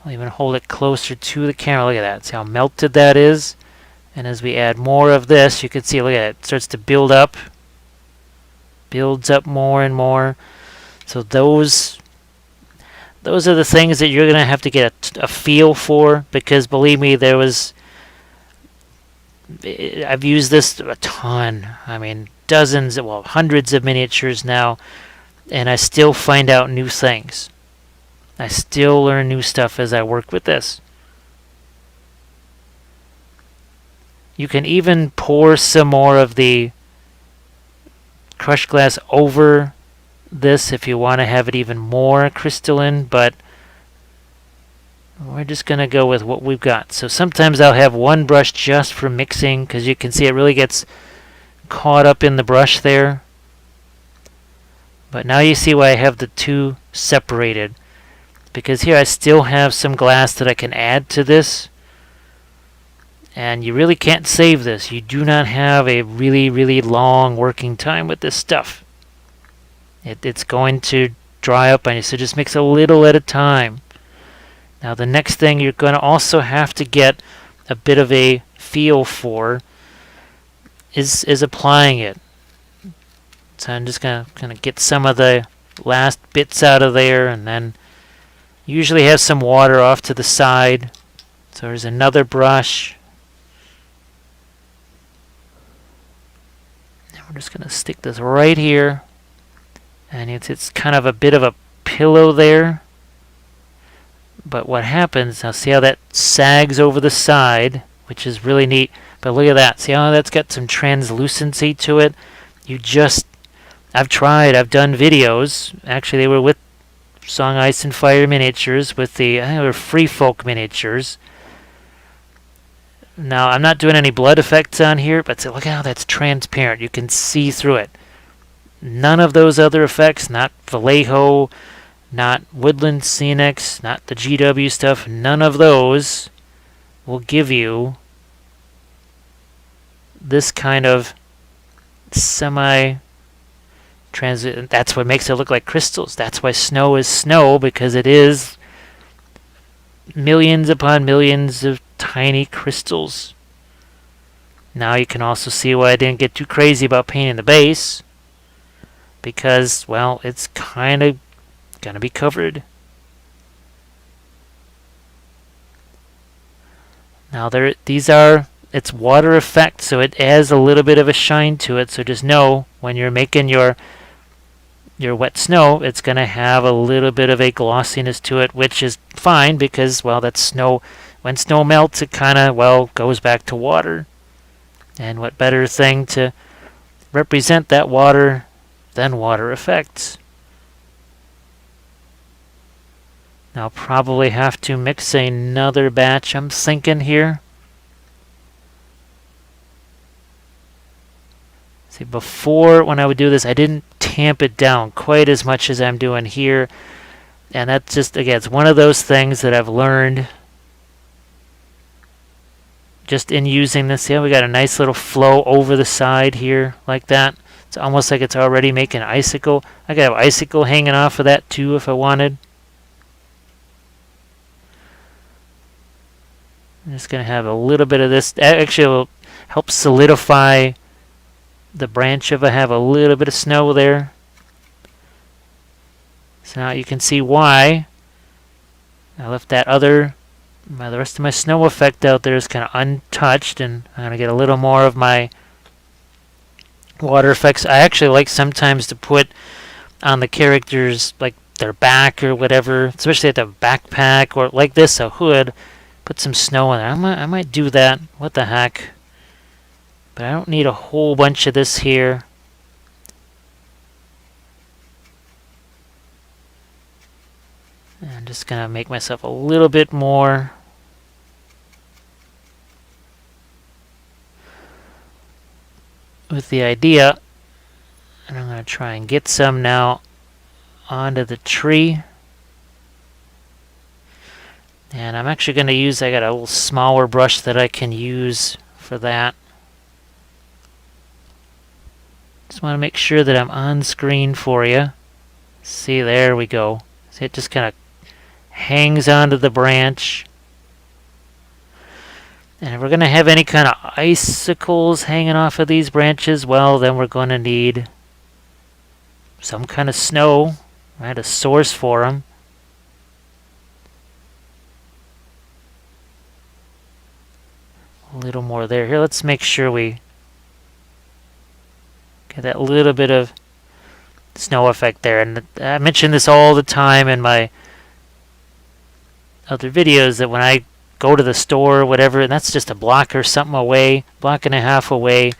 I'll even hold it closer to the camera. Look at that. See how melted that is? And as we add more of this, you can see, look at it. It starts to build up. Builds up more and more. So those are the things that you're going to have to get a feel for, because believe me, I've used this a ton. I mean, dozens, well, hundreds of miniatures now, and I still find out new things. I still learn new stuff as I work with this. You can even pour some more of the crushed glass over this if you want to have it even more crystalline, but we're just going to go with what we've got. So sometimes I'll have one brush just for mixing, because you can see it really gets caught up in the brush there. But now you see why I have the two separated, because here I still have some glass that I can add to this. And you really can't save this. You do not have a really, really long working time with this stuff. It's going to dry up on you, so just mix a little at a time. Now the next thing you're going to also have to get a bit of a feel for is applying it. So I'm just going to get some of the last bits out of there, and then usually have some water off to the side. So there's another brush. And we're just going to stick this right here. And it's kind of a bit of a pillow there. But what happens, now see how that sags over the side, which is really neat. But look at that. See how that's got some translucency to it? I've done videos. Actually, they were with Song Ice and Fire miniatures, with I think they were Free Folk miniatures. Now, I'm not doing any blood effects on here, but see, look how that's transparent. You can see through it. None of those other effects, not Vallejo, not Woodland Scenics, not the GW stuff, none of those will give you this kind of semi-translucent. That's what makes it look like crystals. That's why snow is snow, because it is millions upon millions of tiny crystals. Now you can also see why I didn't get too crazy about painting the base, because, well, it's kind of going to be covered. Now it's water effect, so it adds a little bit of a shine to it. So just know when you're making your wet snow, it's going to have a little bit of a glossiness to it, which is fine because, well, that's snow. When snow melts, it kind of, well, goes back to water. And what better thing to represent that water than water effects? Now I'll probably have to mix another batch, I'm thinking here. See, before, when I would do this, I didn't tamp it down quite as much as I'm doing here. And that's just, again, it's one of those things that I've learned just in using this. Yeah, we got a nice little flow over the side here, like that. It's almost like it's already making an icicle. I could have icicle hanging off of that too if I wanted. I'm just going to have a little bit of this. Actually, it will help solidify the branch if I have a little bit of snow there. So now you can see why I left that other, the rest of my snow effect out there is kind of untouched, and I'm going to get a little more of my water effects. I actually like sometimes to put on the characters like their back or whatever, especially at the backpack or like this, a hood, put some snow in there. I might do that. What the heck? But I don't need a whole bunch of this here. I'm just going to make myself a little bit more. With the idea, and I'm going to try and get some now onto the tree. And I'm actually going to use, I got a little smaller brush that I can use for that. Just want to make sure that I'm on screen for you. See, there we go. See, it just kind of hangs onto the branch. And if we're going to have any kind of icicles hanging off of these branches, well, then we're going to need some kind of snow, right? A source for them. A little more there. Here, let's make sure we get that little bit of snow effect there. And I mention this all the time in my other videos, that when I go to the store or whatever, and that's just a block or something away, block and a half away,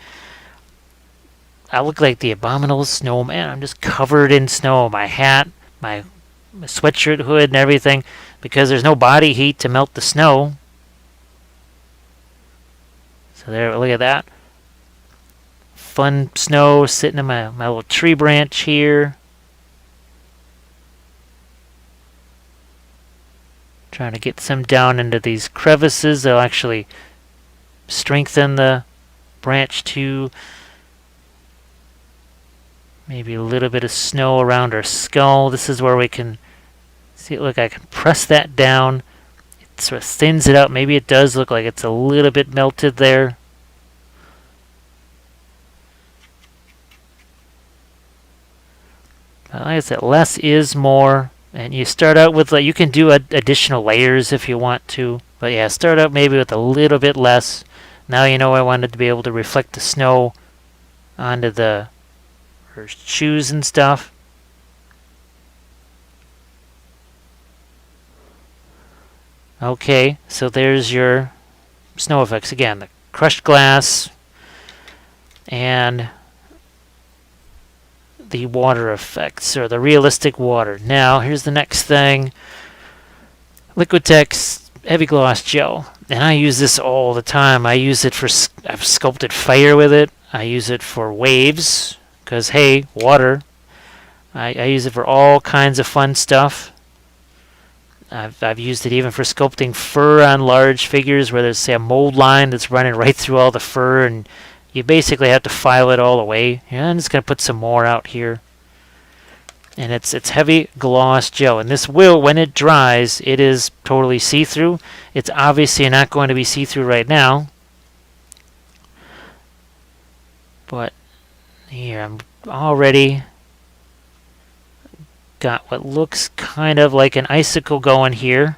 I look like the abominable snowman. I'm just covered in snow. My hat, my sweatshirt hood and everything, because there's no body heat to melt the snow. So there, look at that. Fun snow sitting in my little tree branch here. Trying to get some down into these crevices. They'll actually strengthen the branch too. Maybe a little bit of snow around our skull. This is where we can see. Look, I can press that down. It sort of thins it out. Maybe it does look like it's a little bit melted there. Like I said, less is more. And you start out with, like, you can do additional layers if you want to. But yeah, start out maybe with a little bit less. Now you know I wanted to be able to reflect the snow onto the shoes and stuff. Okay, so there's your snow effects. Again, the crushed glass and the water effects, or the realistic water. Now, here's the next thing. Liquitex Heavy Gloss Gel. And I use this all the time. I use it for, I've sculpted fire with it. I use it for waves, because, hey, water. I use it for all kinds of fun stuff. I've used it even for sculpting fur on large figures where there's, say, a mold line that's running right through all the fur, and you basically have to file it all away. Yeah, I'm just going to put some more out here. And it's heavy gloss gel. And this will, when it dries, it is totally see-through. It's obviously not going to be see-through right now. But here, I'm already got what looks kind of like an icicle going here.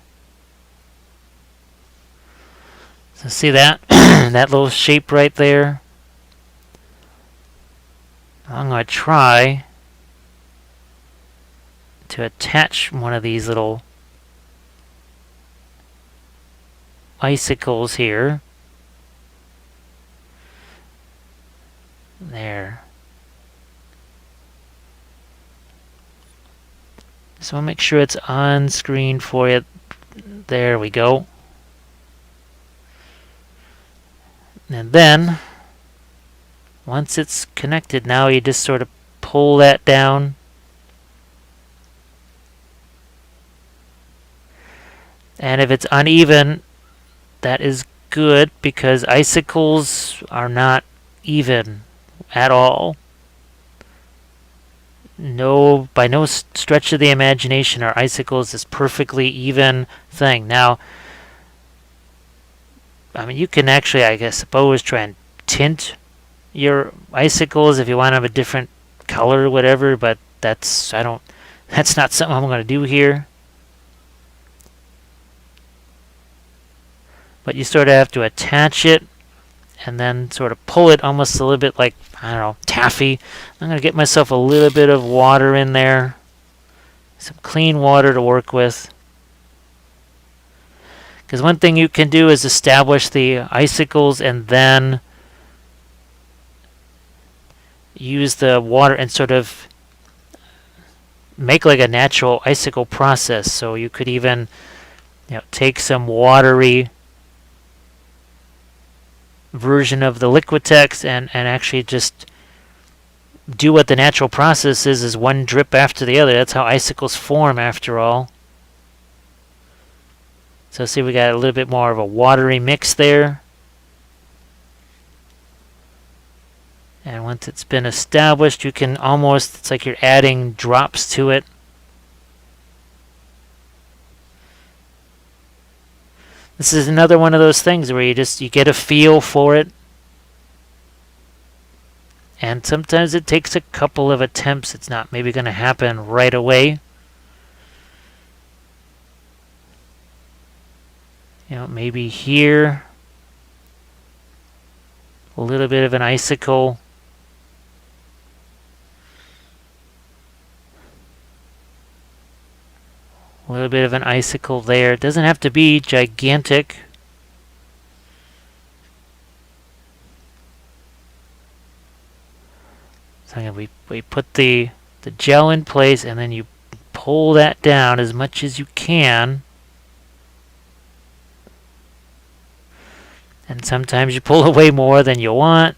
So see that? That little shape right there? I'm going to try to attach one of these little icicles here. There. So I'll make sure it's on screen for you. There we go. And then, once it's connected, now you just sort of pull that down. And if it's uneven, that is good, because icicles are not even at all. No, by no stretch of the imagination are icicles this perfectly even thing. Now, I mean, you can actually, I guess, suppose, try and tint your icicles if you want to have a different color or whatever, but that's not something I'm going to do here. but you sort of have to attach it and then sort of pull it almost a little bit like, I don't know, taffy. I'm going to get myself a little bit of water in there, some clean water to work with. Because one thing you can do is establish the icicles and then use the water and sort of make like a natural icicle process. So you could even, take some watery version of the Liquitex and actually just do what the natural process is one drip after the other. That's how icicles form after all. So see, we got a little bit more of a watery mix there. And once it's been established, you can almost, it's like you're adding drops to it. This is another one of those things where you get a feel for it. And sometimes it takes a couple of attempts. It's not maybe going to happen right away. Maybe here, a little bit of an icicle. A little bit of an icicle there. It doesn't have to be gigantic. So again, we put the gel in place and then you pull that down as much as you can. And sometimes you pull away more than you want.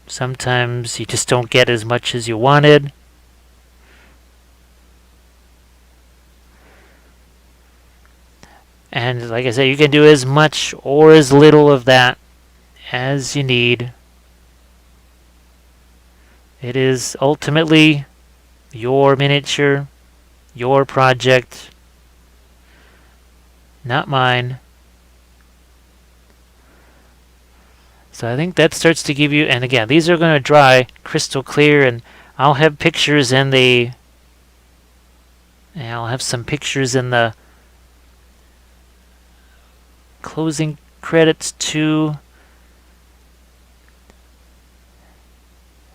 Sometimes you just don't get as much as you wanted. And like I said, you can do as much or as little of that as you need. It is ultimately your miniature, your project, not mine. So I think that starts to give you, and again, these are going to dry crystal clear, and I'll have pictures in the, I'll have some pictures in the closing credits too.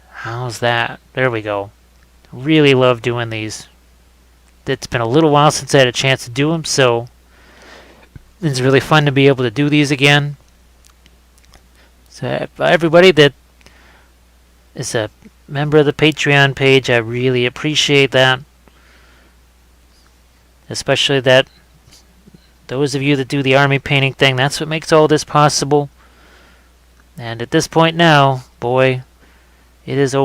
How's that? There we go. Really love doing these. It's been a little while since I had a chance to do them, so it's really fun to be able to do these again. So everybody that is a member of the Patreon page, I really appreciate that. Especially that those of you that do the army painting thing, that's what makes all this possible. And at this point now, boy, it is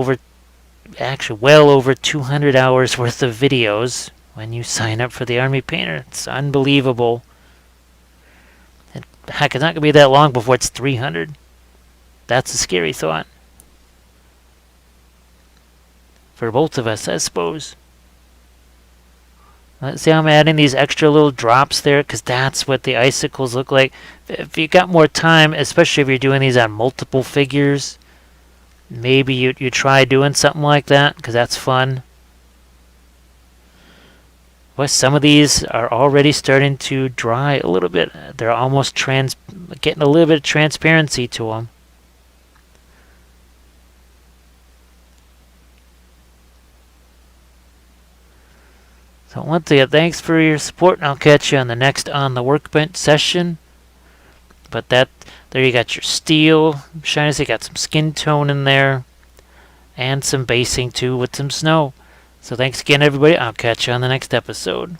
actually well over 200 hours worth of videos when you sign up for the army painter. It's unbelievable. And heck, it's not going to be that long before it's 300. That's a scary thought. For both of us, I suppose. Let's see how I'm adding these extra little drops there, because that's what the icicles look like. If you got more time, especially if you're doing these on multiple figures, maybe you try doing something like that, because that's fun. But some of these are already starting to dry a little bit. They're almost getting a little bit of transparency to them. So once again, thanks for your support, and I'll catch you on the next On the Workbench session. But there you got your steel shiny, so you got some skin tone in there, and some basing too with some snow. So thanks again, everybody. I'll catch you on the next episode.